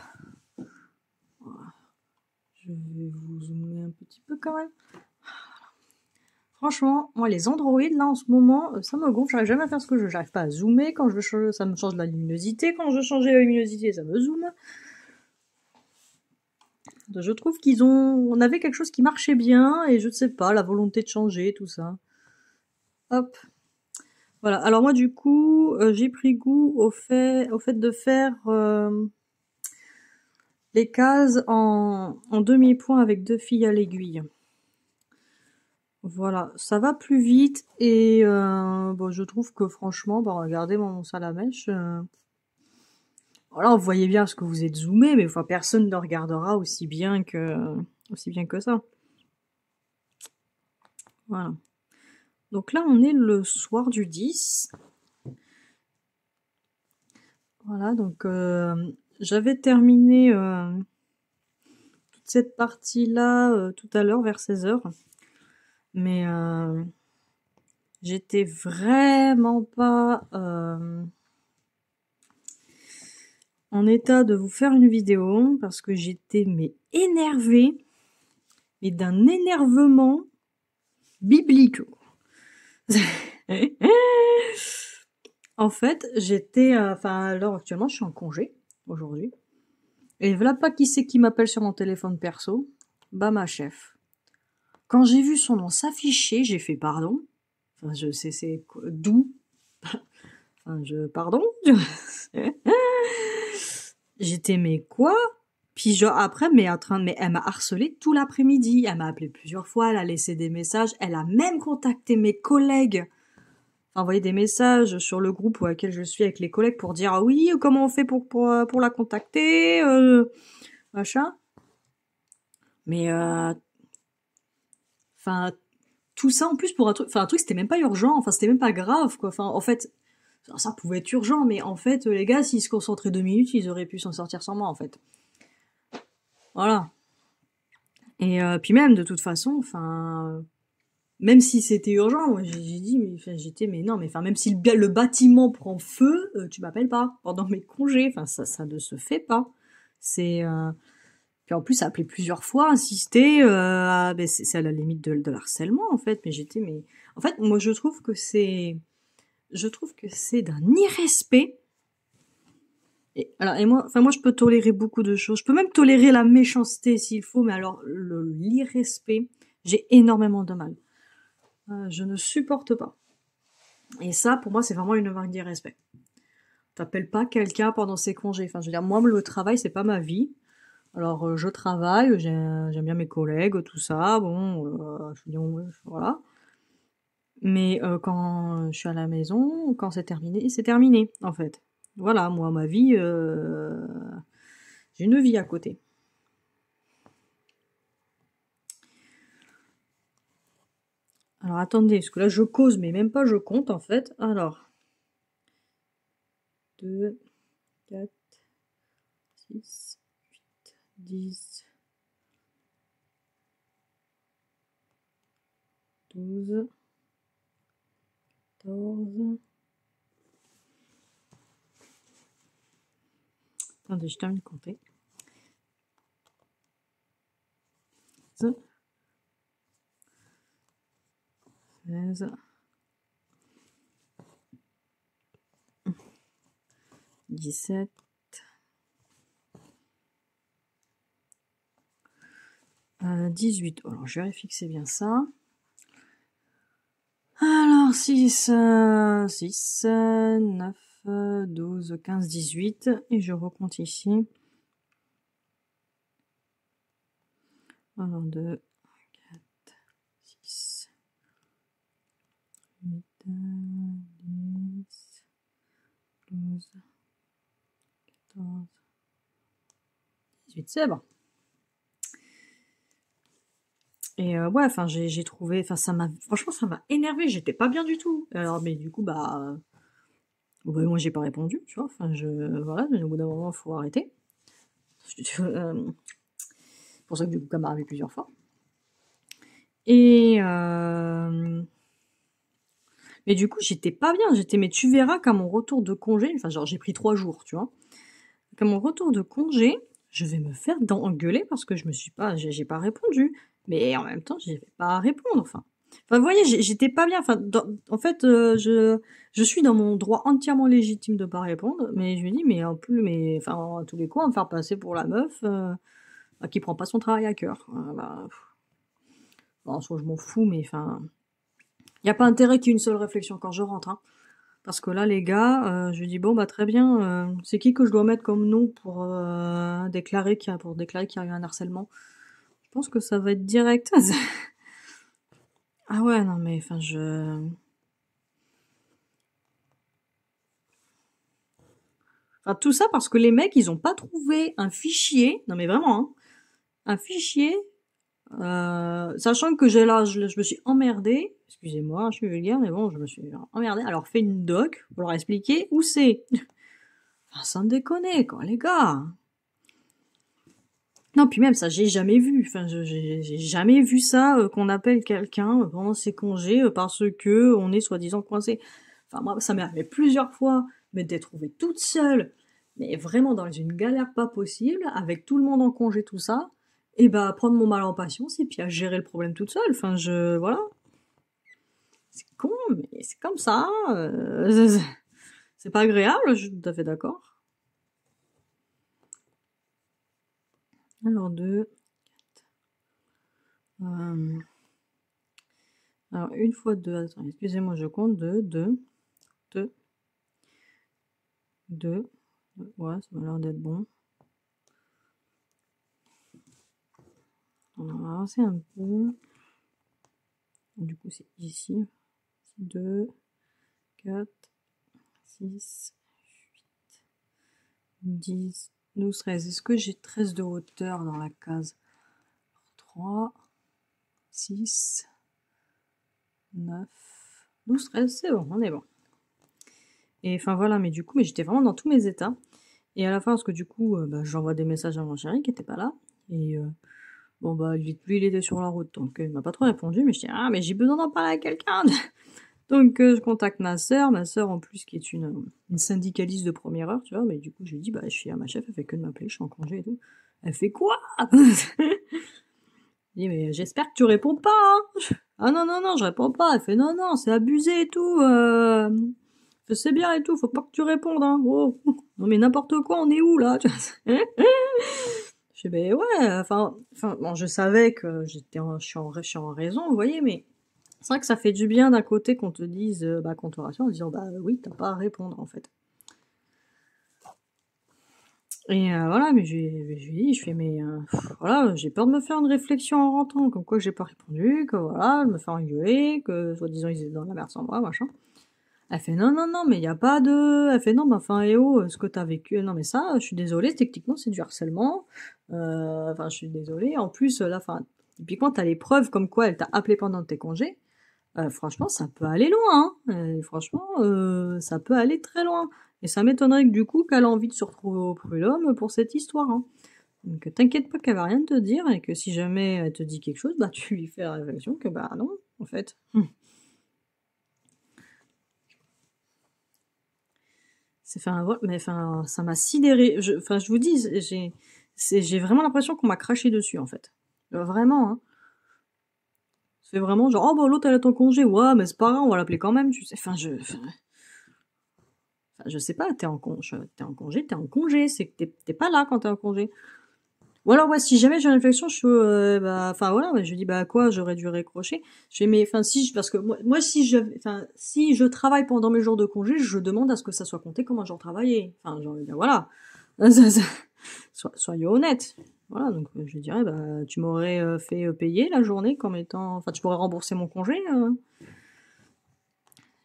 Je vais vous zoomer un petit peu quand même. Franchement, moi les Android là en ce moment, ça me gonfle, j'arrive jamais à faire ce que je veux. J'arrive pas à zoomer, quand je veux changer, ça me change la luminosité, quand je veux changer la luminosité, ça me zoome. Je trouve on avait quelque chose qui marchait bien, et je ne sais pas, la volonté de changer, tout ça. Hop. Voilà, alors moi du coup, j'ai pris goût au fait de faire les cases en demi-point avec 2 filles à l'aiguille. Voilà, ça va plus vite et bon, je trouve que franchement, bah, regardez mon salamèche. Voilà, vous voyez bien parce que vous êtes zoomé, mais enfin, personne ne regardera aussi bien que ça. Voilà. Donc là, on est le soir du 10. Voilà, donc j'avais terminé toute cette partie-là tout à l'heure vers 16h. Mais j'étais vraiment pas en état de vous faire une vidéo parce que j'étais énervée, mais d'un énervement biblique. En fait, j'étais, enfin, alors actuellement, je suis en congé aujourd'hui. Et voilà pas qui c'est qui m'appelle sur mon téléphone perso. Bah, ma chef. Quand j'ai vu son nom s'afficher, j'ai fait pardon. Enfin, je sais, c'est d'où. Enfin, pardon. J'étais, mais quoi? Puis genre après, mais elle m'a harcelé tout l'après-midi. Elle m'a appelé plusieurs fois, elle a laissé des messages, elle a même contacté mes collègues, envoyé des messages sur le groupe auquel je suis avec les collègues pour dire ah oui, comment on fait pour la contacter, machin. Mais enfin tout ça en plus pour un truc c'était même pas urgent, enfin c'était même pas grave quoi. Enfin en fait ça pouvait être urgent, mais en fait les gars s'ils se concentraient 2 minutes, ils auraient pu s'en sortir sans moi en fait. Voilà. Et puis même de toute façon, enfin, même si c'était urgent, moi j'ai dit, mais enfin, mais non, mais enfin même si le bâtiment prend feu, tu m'appelles pas pendant mes congés, enfin ça ne se fait pas. C'est puis en plus appeler plusieurs fois, insister, ben, c'est à la limite de l'harcèlement en fait. Mais mais en fait moi je trouve que c'est d'un irrespect. Et moi, enfin moi je peux tolérer beaucoup de choses. Je peux même tolérer la méchanceté s'il faut, mais alors l'irrespect, j'ai énormément de mal. Je ne supporte pas. Et ça, pour moi, c'est vraiment une marque d'irrespect. T'appelles pas quelqu'un pendant ses congés. Enfin, je veux dire, moi, le travail, c'est pas ma vie. Alors, je travaille, j'aime bien mes collègues, tout ça. Bon, je veux dire, voilà. Mais quand je suis à la maison, quand c'est terminé, en fait. Voilà, moi, ma vie, j'ai une vie à côté. Alors attendez, parce que là je cause, mais même pas je compte en fait. Alors, 2, 4, 6, 8, 10, 12, 14. Attendez, je termine de compter. 16, 16, 17. Euh, 18. Alors, je vérifie que c'est bien ça. Alors, 6, 9, 12, 15, 18. Et je recompte ici. 1, 2, 4, 6, 8, 10, 12, 14, 18. C'est bon. Et ouais, enfin, j'ai trouvé, enfin, franchement, ça m'a énervé. J'étais pas bien du tout. Alors, mais du coup, bah, moi, j'ai pas répondu, tu vois. Enfin, voilà, mais au bout d'un moment, faut arrêter. C'est pour ça que du coup, ça m'est arrivé plusieurs fois. Et mais du coup, j'étais pas bien. Mais tu verras qu'à mon retour de congé, enfin, genre, j'ai pris 3 jours, tu vois. Qu'à mon retour de congé, je vais me faire engueuler parce que j'ai pas répondu. Mais en même temps, j'avais pas à répondre, enfin. Enfin, vous voyez, j'étais pas bien. Enfin, en fait, je suis dans mon droit entièrement légitime de pas répondre, mais je me dis, mais en plus, mais enfin, à tous les coups, on va me faire passer pour la meuf qui prend pas son travail à cœur. En soi, je m'en fous, mais enfin, y a pas intérêt qu'il y ait une seule réflexion quand je rentre, hein. Parce que là, les gars, je lui dis bon bah très bien, c'est qui que je dois mettre comme nom pour déclarer qu'il y a eu un harcèlement. Je pense que ça va être direct. Ah ouais, non mais enfin enfin tout ça parce que les mecs, ils ont pas trouvé un fichier. Non mais vraiment, hein, un fichier. Sachant que je me suis emmerdée. Excusez-moi, je suis vulgaire, mais bon, je me suis emmerdée. Alors fait une doc pour leur expliquer où c'est. Enfin, sans déconner, quoi, les gars. Non, puis même ça, j'ai jamais vu. Enfin, j'ai jamais vu ça qu'on appelle quelqu'un pendant ses congés parce que on est soi-disant coincé. Enfin, moi, ça m'est arrivé plusieurs fois, mais d'être trouvée toute seule, mais vraiment dans une galère pas possible, avec tout le monde en congé, tout ça, et bah prendre mon mal en patience et puis à gérer le problème toute seule. Enfin, voilà, c'est con, mais c'est comme ça. C'est pas agréable, je suis tout à fait d'accord. Alors 2. Alors, une fois 2, attends, excusez-moi, je compte 2, 2, 2, 2. Ouais, ça m'a l'air d'être bon. On va avancer un peu. Du coup, c'est ici. 2, 4, 6, 8, 10, 12, 13. Est-ce que j'ai 13 de hauteur dans la case? 3, 6, 9, 12, 13, c'est bon, on est bon. Et enfin voilà, mais du coup, j'étais vraiment dans tous mes états. Et à la fin, parce que du coup, j'envoie des messages à mon chéri qui était pas là. Et bon bah lui il était sur la route, donc il m'a pas trop répondu, mais je dis ah mais j'ai besoin d'en parler à quelqu'un. Donc je contacte ma sœur en plus qui est une syndicaliste de première heure, tu vois, mais du coup je lui dis bah je suis à ma chef, elle fait que de m'appeler, je suis en congé et tout. Elle fait quoi? Je dis mais j'espère que tu réponds pas, hein. Ah non non non, je réponds pas. Elle fait non non, c'est abusé et tout. Je sais bien et tout, faut pas que tu répondes, hein. Oh. Non mais n'importe quoi, on est où là? Je fais ben ouais, enfin bon, je savais que je suis en raison, vous voyez, mais c'est vrai que ça fait du bien d'un côté qu'on te dise, qu'on te rassure en disant bah oui, t'as pas à répondre en fait. Et voilà, mais je lui dis, je fais mais voilà, j'ai peur de me faire une réflexion en rentrant, comme quoi j'ai pas répondu, que voilà, de me faire engueuler, que soi-disant ils étaient dans la merde sans moi, machin. Elle fait non, non, non, mais il y a pas de. Elle fait non, bah enfin, eh oh, ce que t'as vécu. Non, mais ça, je suis désolée, techniquement, c'est du harcèlement. Enfin, je suis désolée. En plus, là, enfin, typiquement, t'as les preuves comme quoi elle t'a appelé pendant tes congés. Franchement, ça peut aller loin, hein. Franchement, ça peut aller très loin. Et ça m'étonnerait que du coup, qu'elle a envie de se retrouver au prud'homme pour cette histoire, hein. Donc, t'inquiète pas qu'elle va rien te dire et que si jamais elle te dit quelque chose, bah, tu lui fais la réflexion que bah non, en fait. Mais enfin, ça m'a sidéré. Enfin, je vous dis, j'ai vraiment l'impression qu'on m'a craché dessus, en fait. Vraiment, hein. C'est vraiment genre, oh, bah, l'autre, elle a ton congé. Ouais, mais c'est pas grave, on va l'appeler quand même, tu sais. Enfin, Enfin, je sais pas, t'es en congé, c'est que t'es pas là quand t'es en congé. Ou alors, ouais, si jamais j'ai une réflexion, enfin voilà, ouais, je dis, bah quoi, j'aurais dû raccrocher. Je fais, mais, enfin, parce que moi, si je travaille pendant mes jours de congé, je demande à ce que ça soit compté comme un jour travaillé. Enfin, j'ai envie de dire, voilà. Soyez honnête. Voilà, donc je dirais, bah, tu m'aurais fait payer la journée comme étant, enfin, tu pourrais rembourser mon congé.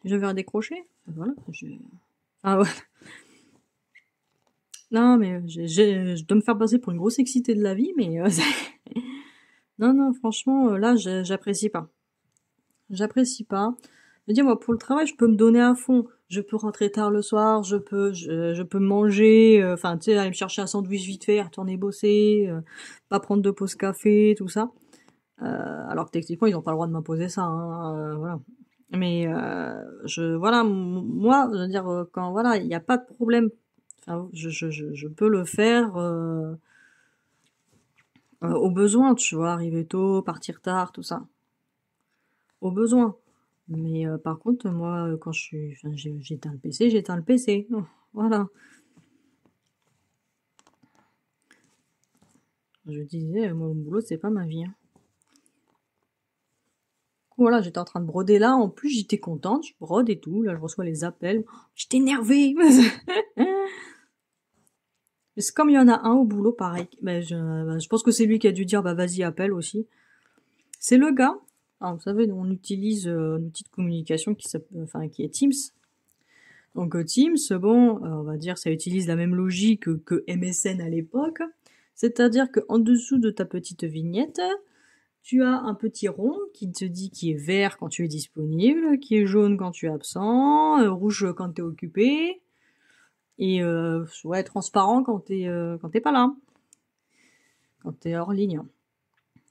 Je vais décrocher. Voilà. Ah ouais. Non, mais je dois me faire passer pour une grosse excitée de la vie, mais non, non, franchement, là, j'apprécie pas. J'apprécie pas. Je veux dire, moi, pour le travail, je peux me donner à fond. Je peux rentrer tard le soir, je peux manger, enfin, tu sais, aller me chercher un sandwich vite fait, retourner bosser, pas prendre de pause café, tout ça. Alors que techniquement, ils ont pas le droit de m'imposer ça, hein, voilà. Mais voilà, moi, je veux dire, quand voilà, il n'y a pas de problème. Enfin, je peux le faire au besoin, tu vois, arriver tôt, partir tard, tout ça. Au besoin. Mais par contre, moi, quand enfin, j'éteins le PC, j'éteins le PC. Oh, voilà. Je disais, moi, le boulot, c'est pas ma vie. Hein. Voilà, j'étais en train de broder là. En plus, j'étais contente. Je brode et tout. Là, je reçois les appels. J'étais énervée. C'est comme il y en a un au boulot, pareil. Je pense que c'est lui qui a dû dire, bah vas-y, appelle aussi. C'est le gars. Alors, vous savez, on utilise un outil de communication qui est Teams. Donc Teams, bon, on va dire, ça utilise la même logique que MSN à l'époque. C'est-à-dire qu'en dessous de ta petite vignette, tu as un petit rond qui te dit qui est vert quand tu es disponible, qui est jaune quand tu es absent, rouge quand tu es occupé, et ouais, transparent quand t'es pas là, quand t'es hors ligne.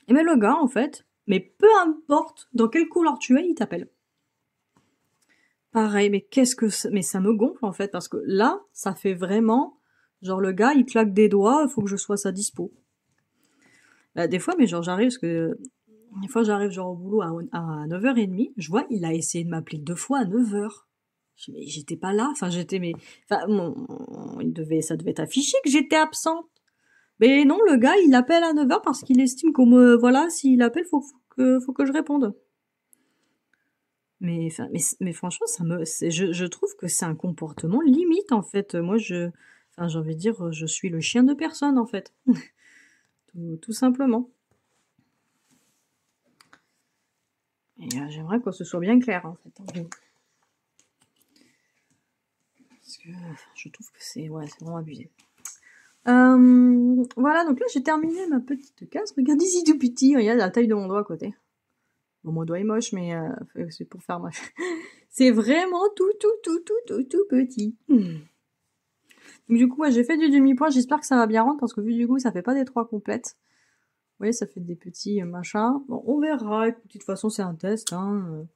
Et mais le gars, en fait, mais peu importe dans quelle couleur tu es, il t'appelle. Pareil, mais mais ça me gonfle en fait, parce que là, ça fait vraiment, genre le gars, il claque des doigts, il faut que je sois à sa dispo. Bah, des fois, mais genre j'arrive, parce que des fois j'arrive genre au boulot à 9h30, je vois, il a essayé de m'appeler 2 fois à 9h. Mais j'étais pas là, enfin enfin, ça devait être affiché que j'étais absente. Mais non, le gars, il appelle à 9h parce qu'il estime voilà, s'il appelle, faut que je réponde. Mais franchement, je trouve que c'est un comportement limite, en fait. Moi, enfin, j'ai envie de dire, je suis le chien de personne, en fait. Tout simplement. Et j'aimerais que ce soit bien clair, en fait. Parce que je trouve que c'est vraiment abusé. Voilà, donc là, j'ai terminé ma petite case. Regardez, ici tout petit. Regarde la taille de mon doigt à côté. Bon, mon doigt est moche, mais c'est pour faire moche. C'est vraiment tout petit. Donc du coup, ouais, j'ai fait du demi-point. J'espère que ça va bien rendre parce que vu du coup, ça fait pas des 3 complètes. Vous voyez, ça fait des petits machins. Bon, on verra. De toute façon, c'est un test. Hein.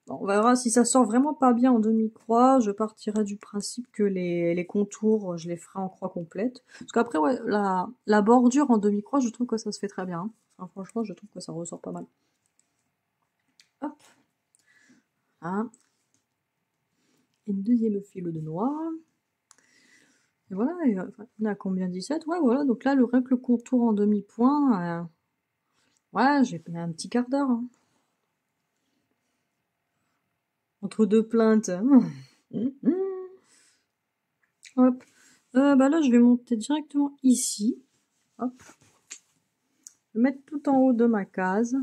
On verra si ça sort vraiment pas bien en demi-croix. Je partirai du principe que les contours, je les ferai en croix complète. Parce qu'après, ouais, la bordure en demi-croix, je trouve que ça se fait très bien. Hein. Enfin, franchement, je trouve que ça ressort pas mal. Hop. Hein. Une deuxième file de noir. Et voilà, on a combien 17? Ouais, voilà, donc là, rien que le contour en demi-point, ouais, j'ai mis un petit quart d'heure. Hein. Entre 2 plaintes. Hop. Bah là, je vais monter directement ici. Hop. Je vais mettre tout en haut de ma case.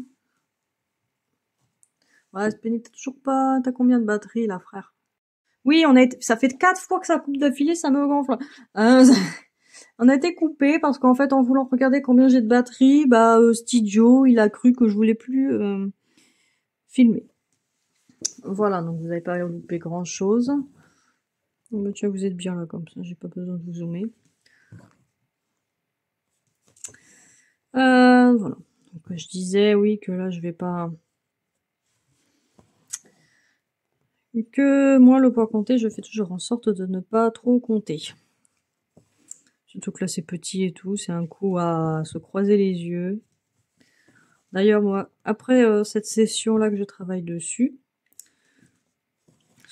Ouais, Spenny, t'as combien de batterie, là, frère? Oui, ça fait 4 fois que ça coupe d'affilée, ça me gonfle. On a été coupé parce qu'en fait, en voulant regarder combien j'ai de batterie, bah, Studio, il a cru que je voulais plus filmer. Voilà, donc vous n'avez pas loupé grand chose. Bon, tu vois, vous êtes bien là comme ça, j'ai pas besoin de vous zoomer. Voilà. Donc, je disais, oui, que là, je vais pas... Que moi, le poids compté, je fais toujours en sorte de ne pas trop compter. Surtout que là, c'est petit et tout, c'est un coup à se croiser les yeux. D'ailleurs, moi, après cette session-là que je travaille dessus,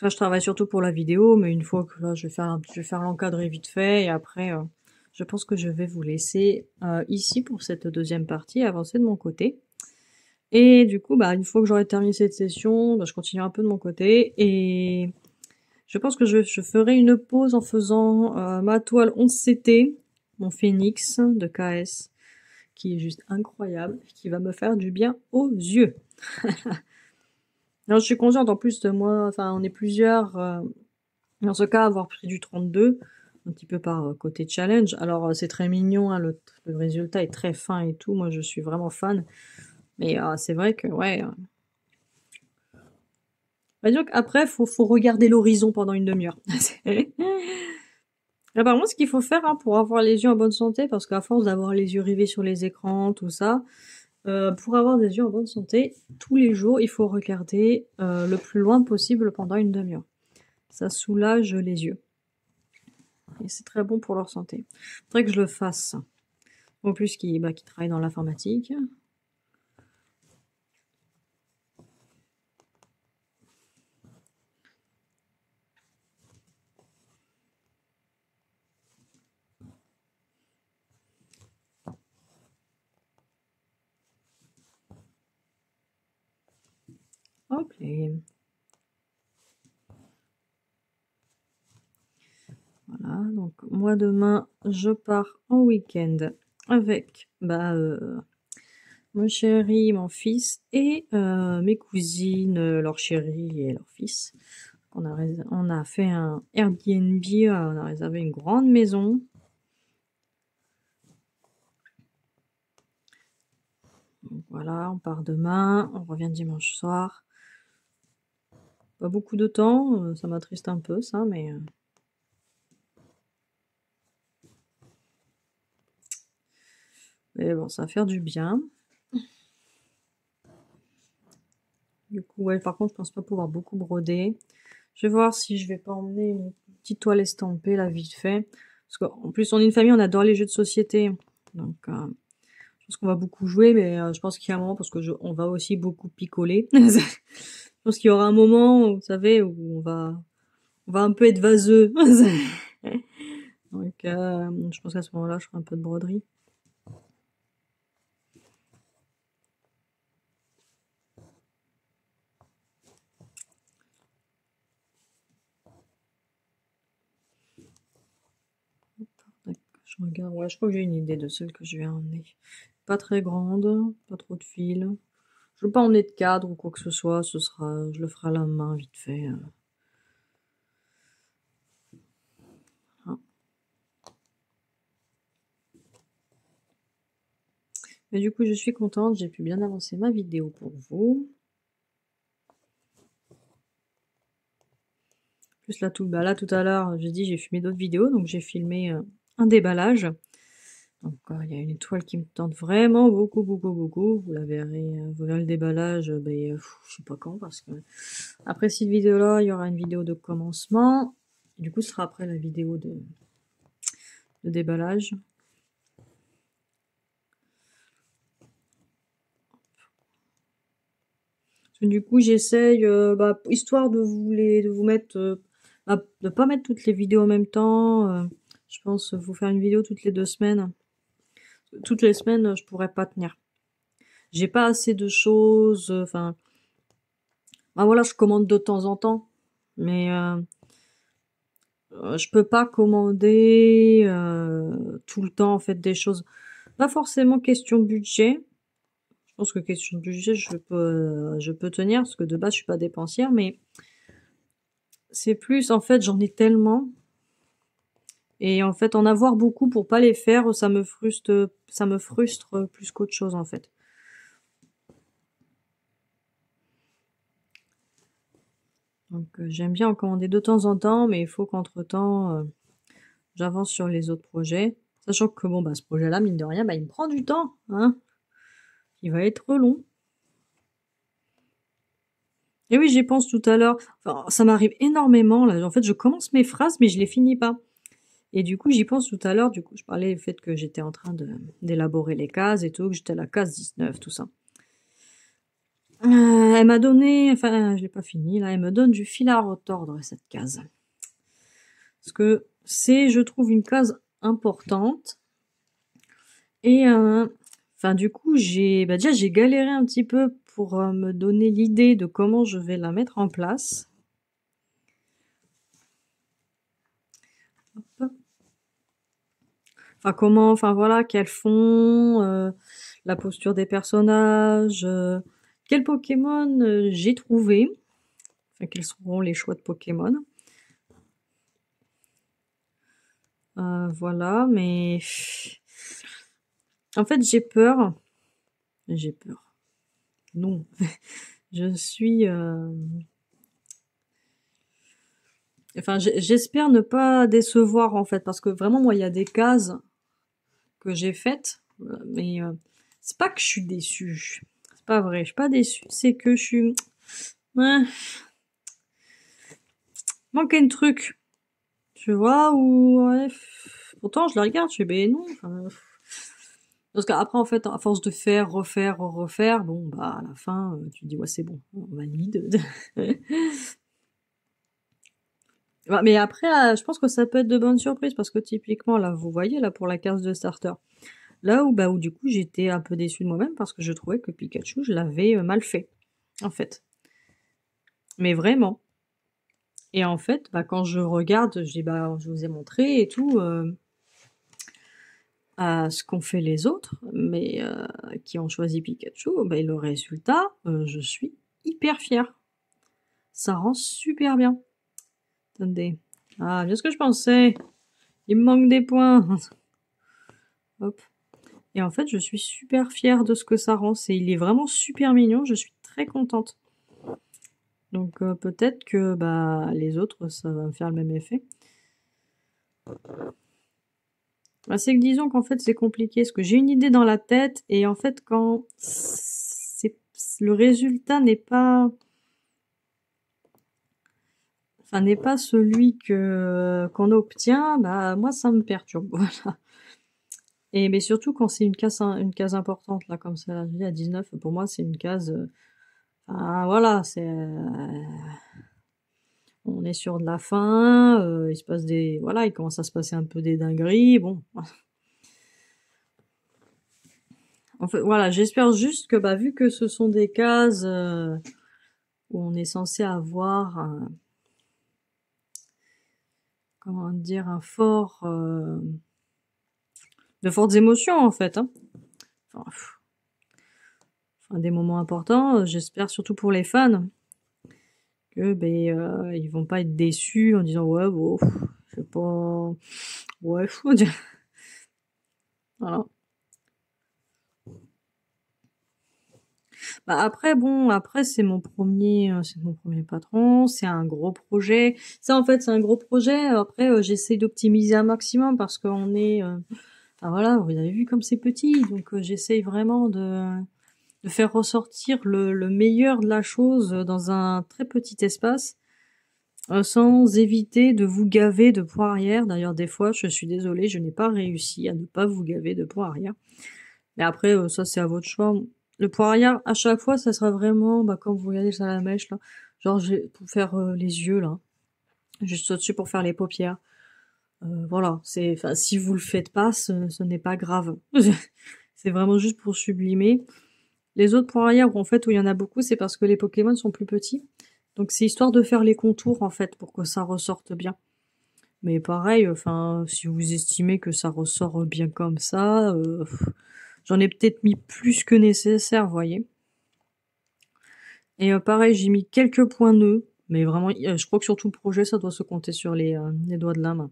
Ça, je travaille surtout pour la vidéo, mais une fois que là, je vais faire l'encadré vite fait, et après, je pense que je vais vous laisser ici pour cette deuxième partie, avancer de mon côté. Et du coup, bah, une fois que j'aurai terminé cette session, bah, je continue un peu de mon côté, et je pense que je ferai une pause en faisant ma toile 11CT, mon phénix de KS, qui est juste incroyable, qui va me faire du bien aux yeux. Alors, je suis consciente en plus de moi, enfin on est plusieurs dans ce cas avoir pris du 32, un petit peu par côté challenge. Alors c'est très mignon, hein, le résultat est très fin et tout, moi je suis vraiment fan. Mais c'est vrai que ouais. Bah, donc après faut regarder l'horizon pendant une demi-heure. Là, par contre, ce qu'il faut faire hein, pour avoir les yeux en bonne santé, parce qu'à force d'avoir les yeux rivés sur les écrans, tout ça, pour avoir des yeux en bonne santé, tous les jours, il faut regarder le plus loin possible pendant une demi-heure. Ça soulage les yeux. Et c'est très bon pour leur santé. Faudrait que je le fasse. En plus, qui travaille dans l'informatique. Hop là. Voilà, donc moi demain, je pars en week-end avec mon chéri, mon fils et mes cousines, leur chéri et leur fils. On a fait un Airbnb, on a réservé une grande maison. Donc voilà, on part demain, on revient dimanche soir. Pas beaucoup de temps, ça m'attriste un peu ça, mais bon, ça va faire du bien. Du coup, ouais, par contre, je pense pas pouvoir beaucoup broder. Je vais voir si je vais pas emmener une petite toile estampée, là, vite fait. Parce qu'en plus, on est une famille, on adore les jeux de société. Donc, je pense qu'on va beaucoup jouer, mais je pense qu'il y a un moment, parce que on va aussi beaucoup picoler. Je pense qu'il y aura un moment, vous savez, où on va un peu être vaseux. Donc, je pense qu'à ce moment-là, je ferai un peu de broderie. Je regarde, ouais, je crois que j'ai une idée de celle que je vais emmener. Pas très grande, pas trop de fil. Je veux pas emmener de cadre ou quoi que ce soit, je le ferai à la main vite fait. Ah. Mais du coup, je suis contente, j'ai pu bien avancer ma vidéo pour vous. Plus là, tout à l'heure, j'ai dit j'ai filmé d'autres vidéos, donc j'ai filmé un déballage. Donc il y a une étoile qui me tente vraiment beaucoup, beaucoup, beaucoup. Vous la verrez, vous verrez le déballage, je sais pas quand, parce que après cette vidéo-là, il y aura une vidéo de commencement. Du coup, ce sera après la vidéo de déballage. Du coup, j'essaye, histoire de vous mettre, de pas mettre toutes les vidéos en même temps. Je pense vous faire une vidéo toutes les 2 semaines. Toutes les semaines, je pourrais pas tenir. J'ai pas assez de choses. Enfin, voilà, je commande de temps en temps, mais je peux pas commander tout le temps en fait des choses. Pas forcément question budget. Je pense que question budget, je peux tenir parce que de base je suis pas dépensière, mais c'est plus en fait j'en ai tellement et en fait en avoir beaucoup pour pas les faire, ça me frustre plus qu'autre chose en fait. Donc j'aime bien en commander de temps en temps, mais il faut qu'entre-temps j'avance sur les autres projets. Sachant que bon ce projet-là, mine de rien, il me prend du temps, hein. Il va être long. Et oui, j'y pense tout à l'heure. Enfin, ça m'arrive énormément là. En fait, je commence mes phrases, mais je les finis pas. Et du coup, j'y pense tout à l'heure. Du coup, je parlais du fait que j'étais en train d'élaborer les cases et tout, que j'étais à la case 19, tout ça. Elle m'a donné, enfin, je l'ai pas fini, là, elle me donne du fil à retordre, cette case. Parce que c'est, je trouve, une case importante. Et, enfin, du coup, déjà, j'ai galéré un petit peu pour me donner l'idée de comment je vais la mettre en place. Hop. Enfin, comment, enfin, voilà, quels font, la posture des personnages, quel Pokémon j'ai trouvé, enfin, quels seront les choix de Pokémon. Voilà, mais en fait, j'ai peur. J'ai peur. Non. Je suis... Enfin, j'espère ne pas décevoir, en fait, parce que vraiment, moi, il y a des cases que j'ai faites, mais c'est pas que je suis déçue. C'est pas vrai, je suis pas déçue, c'est que je suis... Ouais, manque un truc, tu vois, ou... Ouais, pourtant, je la regarde, je fais, ben non, enfin... Parce qu'après, en fait, à force de faire, refaire, refaire, bon, bah, à la fin, tu te dis, ouais, c'est bon, on valide. Ouais, mais après, je pense que ça peut être de bonnes surprises, parce que typiquement, là, vous voyez, là, pour la case de starter, là où, bah, où du coup, j'étais un peu déçue de moi-même, parce que je trouvais que Pikachu, je l'avais mal fait, en fait. Mais vraiment. Et en fait, bah, quand je regarde, je dis, bah, je vous ai montré et tout, à ce qu'ont fait les autres, mais qui ont choisi Pikachu, bah, le résultat, je suis hyper fière. Ça rend super bien. Attendez. Ah, bien ce que je pensais. Il me manque des points. Hop. Et en fait, je suis super fière de ce que ça rend. Il est vraiment super mignon. Je suis très contente. Donc peut-être que bah les autres, ça va me faire le même effet. Bah, c'est que disons qu'en fait c'est compliqué, parce que j'ai une idée dans la tête, et en fait quand le résultat n'est pas... Enfin, n'est pas celui qu'on obtient, bah moi ça me perturbe, voilà. Et mais surtout quand c'est une case importante là comme ça, là, à 19, pour moi c'est une case. Enfin, voilà, c'est on est sur de la fin, il se passe des voilà, il commence à se passer un peu des dingueries, bon. En fait, voilà, j'espère juste que bah vu que ce sont des cases où on est censé avoir comment dire un fort de fortes émotions en fait, hein. Enfin, des moments importants. J'espère surtout pour les fans que ben ils vont pas être déçus en disant ouais bon je sais pas ouais voilà. Bah après bon après c'est mon premier patron, c'est un gros projet. Ça en fait c'est un gros projet. Après j'essaie d'optimiser un maximum parce qu'on est enfin voilà, vous avez vu comme c'est petit, donc j'essaye vraiment de faire ressortir le meilleur de la chose dans un très petit espace, sans éviter de vous gaver de points arrière. D'ailleurs, des fois, je suis désolée, je n'ai pas réussi à ne pas vous gaver de points arrière. Mais après, ça, c'est à votre choix. Le point arrière, à chaque fois, ça sera vraiment, bah, comme vous regardez ça à la mèche, là. Genre, pour faire les yeux, là. Juste au-dessus pour faire les paupières. Voilà. Enfin, si vous le faites pas, ce n'est pas grave. C'est vraiment juste pour sublimer. Les autres points arrière, en fait, où il y en a beaucoup, c'est parce que les Pokémon sont plus petits. Donc c'est histoire de faire les contours, en fait, pour que ça ressorte bien. Mais pareil, enfin, si vous estimez que ça ressort bien comme ça, j'en ai peut-être mis plus que nécessaire, vous voyez. Et pareil, j'ai mis quelques points nœuds, mais vraiment, je crois que sur tout le projet, ça doit se compter sur les doigts de la main.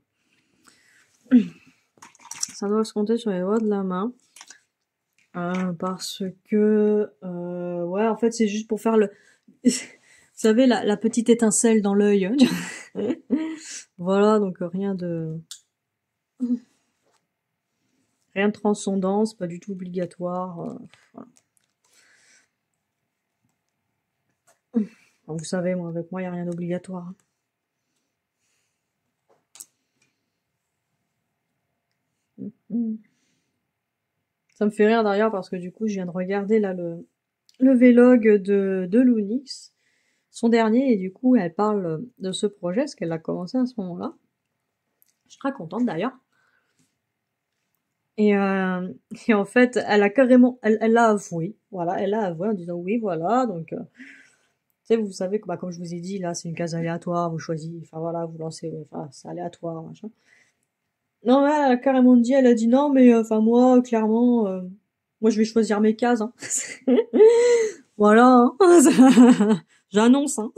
Ça doit se compter sur les doigts de la main. Parce que, ouais, en fait, c'est juste pour faire le... Vous savez, la petite étincelle dans l'œil. Voilà, donc rien de transcendant, c'est pas du tout obligatoire. Voilà. Enfin, vous savez, moi, avec moi, il n'y a rien d'obligatoire. Ça me fait rire d'ailleurs parce que du coup, je viens de regarder là le vlog de Lounix, son dernier, et du coup, elle parle de ce projet, parce qu'elle a commencé à ce moment-là. Je suis très contente d'ailleurs. Et, euh, et en fait, elle a carrément, elle l'a avoué. Voilà, elle l'a avoué en disant oui, voilà. Donc, tu sais, vous savez que, bah, comme je vous ai dit, là, c'est une case aléatoire. Vous choisissez, enfin voilà, vous lancez, enfin, c'est aléatoire, machin. Non, ouais, elle a carrément dit, elle a dit non, mais enfin moi, clairement, moi je vais choisir mes cases. Hein. Voilà, hein. J'annonce. Hein.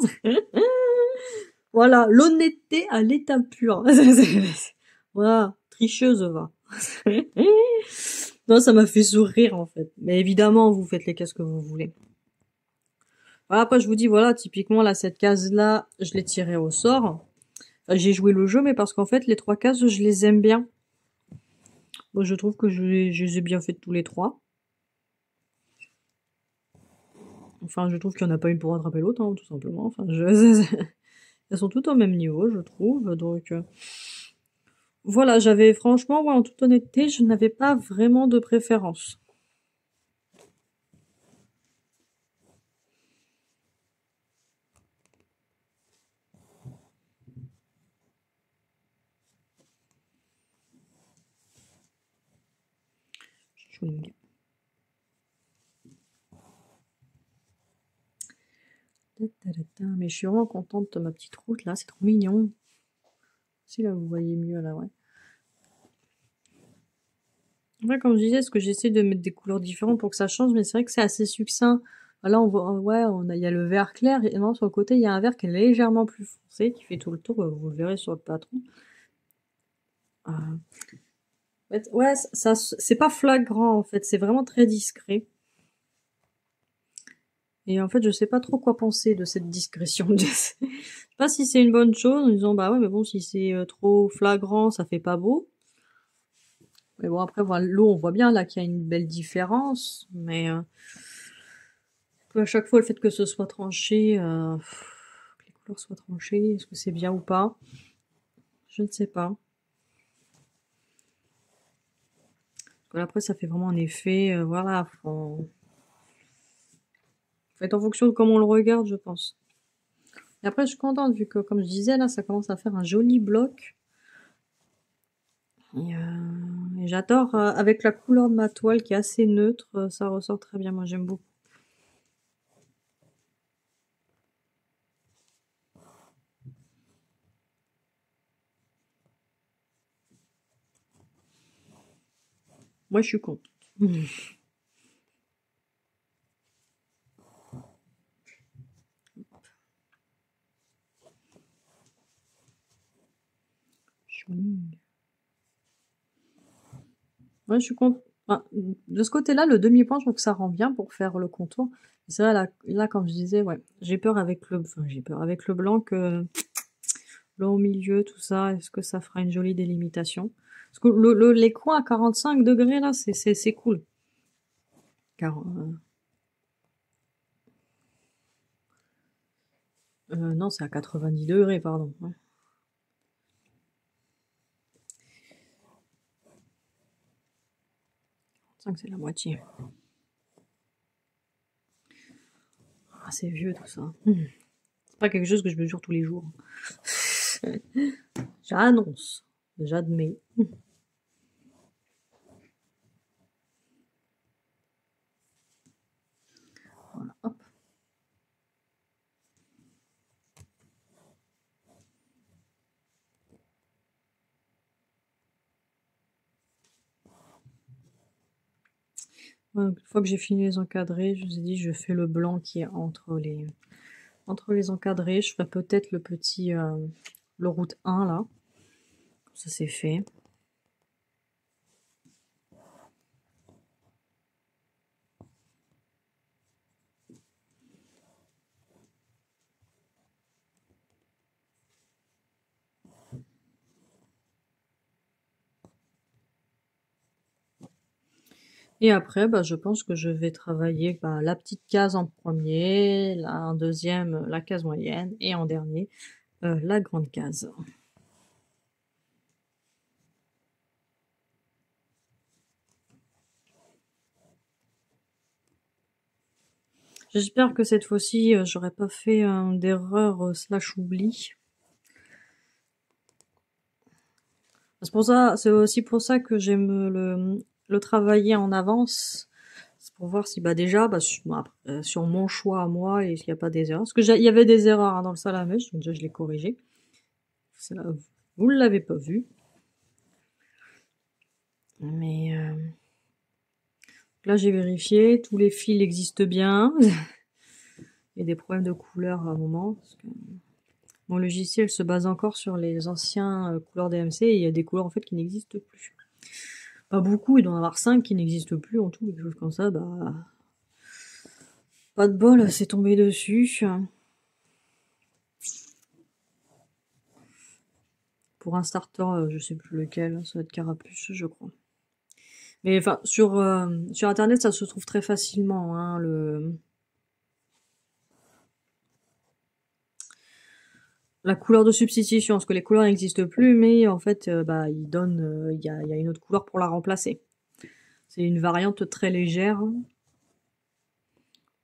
Voilà, l'honnêteté à l'état pur. Voilà, tricheuse va. Non, ça m'a fait sourire en fait. Mais évidemment, vous faites les cases que vous voulez. Voilà, après je vous dis, voilà, typiquement là, cette case-là, je l'ai tirée au sort. Enfin, j'ai joué le jeu, mais parce qu'en fait, les 3 cases, je les aime bien. Moi, je trouve que je les ai bien faites tous les 3. Enfin, je trouve qu'il n'y en a pas une pour rattraper l'autre, hein, tout simplement. Enfin, elles sont toutes au même niveau, je trouve. Donc, voilà, j'avais franchement, ouais, en toute honnêteté, je n'avais pas vraiment de préférence. Chewing. Mais je suis vraiment contente de ma petite route là, c'est trop mignon. Si là vous voyez mieux là, ouais. Ouais, comme je disais, ce que j'essaie de mettre des couleurs différentes pour que ça change, mais c'est vrai que c'est assez succinct. Là, on voit, ouais, il y a le vert clair, et non, sur le côté, il y a un vert qui est légèrement plus foncé, qui fait tout le tour, vous le verrez sur le patron. Ouais, ça, c'est pas flagrant, en fait, c'est vraiment très discret. Et en fait, je sais pas trop quoi penser de cette discrétion. Je sais pas si c'est une bonne chose, en disant, bah ouais, mais bon, si c'est trop flagrant, ça fait pas beau. Mais bon, après, voilà, l'eau, on voit bien là qu'il y a une belle différence, mais à chaque fois, le fait que ce soit tranché, que les couleurs soient tranchées, est-ce que c'est bien ou pas? Je ne sais pas. Après, ça fait vraiment un effet, voilà, faut être en fonction de comment on le regarde, je pense. Et après, je suis contente, vu que, comme je disais, là, ça commence à faire un joli bloc. Et j'adore, avec la couleur de ma toile qui est assez neutre, ça ressort très bien, moi j'aime beaucoup. Moi, je suis contente. Chouing. Ouais, je suis contente. Enfin, de ce côté-là, le demi-point, je trouve que ça rend bien pour faire le contour. C'est vrai, là, comme je disais, ouais, j'ai peur avec le blanc que, blanc au milieu, tout ça, est-ce que ça fera une jolie délimitation? Parce que les coins à 45 degrés, là, c'est cool. Car, non, c'est à 90 degrés, pardon. Ouais. 45, c'est la moitié. Ah, c'est vieux, tout ça. C'est pas quelque chose que je mesure tous les jours. J'annonce. J'admets. Voilà, hop. Une fois que j'ai fini les encadrés, je vous ai dit, je fais le blanc qui est entre les encadrés. Je ferai peut-être le petit, le route 1 là. Ça c'est fait. Et après, bah, je pense que je vais travailler bah, la petite case en premier, en deuxième, la case moyenne, et en dernier, la grande case. J'espère que cette fois-ci, j'aurais pas fait d'erreur slash oubli. C'est aussi pour ça que j'aime le travailler en avance. C'est pour voir si, déjà, sur mon choix à moi, est-ce qu'il n'y a pas des erreurs. Parce que il y avait des erreurs hein, dans le salamèche, donc déjà je l'ai corrigé. Là, vous ne l'avez pas vu. Mais là, j'ai vérifié, tous les fils existent bien. Il y a des problèmes de couleur à un moment. Parce que mon logiciel se base encore sur les anciens couleurs DMC et il y a des couleurs en fait qui n'existent plus. Pas beaucoup, il doit y en avoir 5 qui n'existent plus en tout, quelque chose comme ça, pas de bol, c'est tombé dessus. Pour un starter, je sais plus lequel, ça va être Carapuce, je crois. Mais enfin, sur internet, ça se trouve très facilement, hein, la couleur de substitution, parce que les couleurs n'existent plus, mais en fait, il donne, il y a une autre couleur pour la remplacer. C'est une variante très légère.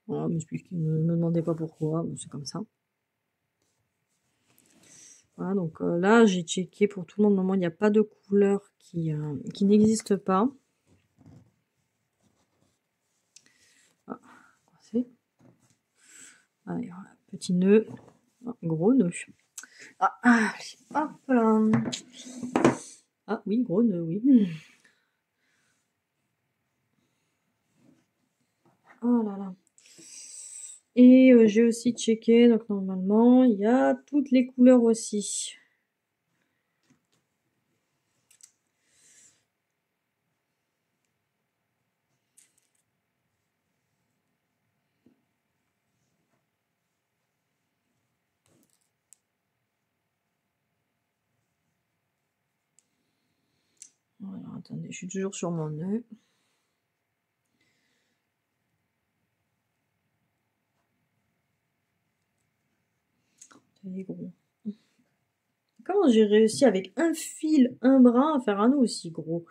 Voilà, ne me demandez pas pourquoi, c'est comme ça. Voilà, donc là, j'ai checké pour tout le monde. Normalement, il n'y a pas de couleur qui n'existe pas. Ah, allez, voilà, petit nœud, gros nœud. Hop là. Ah oui, gros nœud, oui. Oh là là. Et j'ai aussi checké, donc normalement, il y a toutes les couleurs aussi. Voilà, attendez, je suis toujours sur mon nœud. Gros. Comment j'ai réussi avec un fil, un brin, à faire un nœud aussi gros?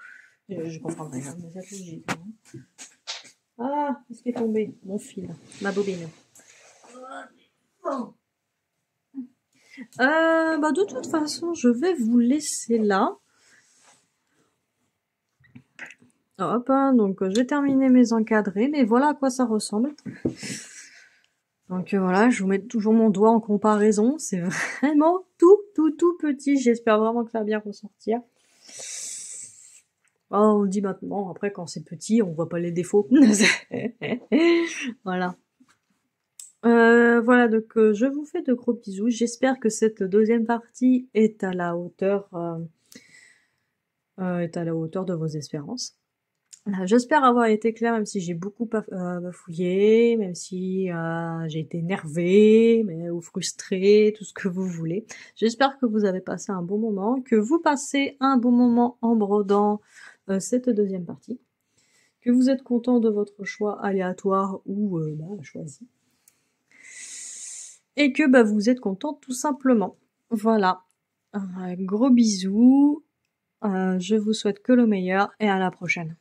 Je comprends pas, mais c'est logique. Hein. Ah, qu'est-ce qui est tombé? Mon fil, ma bobine. Bon. De toute façon, je vais vous laisser là. Hop, hein, donc je vais terminer mes encadrés, mais voilà à quoi ça ressemble. Donc voilà, je vous mets toujours mon doigt en comparaison. C'est vraiment tout petit. J'espère vraiment que ça va bien ressortir. Oh, on dit maintenant, après quand c'est petit, on voit pas les défauts. Voilà. Voilà, donc je vous fais de gros bisous. J'espère que cette deuxième partie est à la hauteur de vos espérances. J'espère avoir été claire, même si j'ai beaucoup bafouillé, même si j'ai été énervée, ou frustrée, tout ce que vous voulez. J'espère que vous avez passé un bon moment, que vous passez un bon moment en brodant cette deuxième partie, que vous êtes content de votre choix aléatoire ou choisi, et que vous êtes content tout simplement. Voilà. Gros bisous. Je vous souhaite que le meilleur et à la prochaine.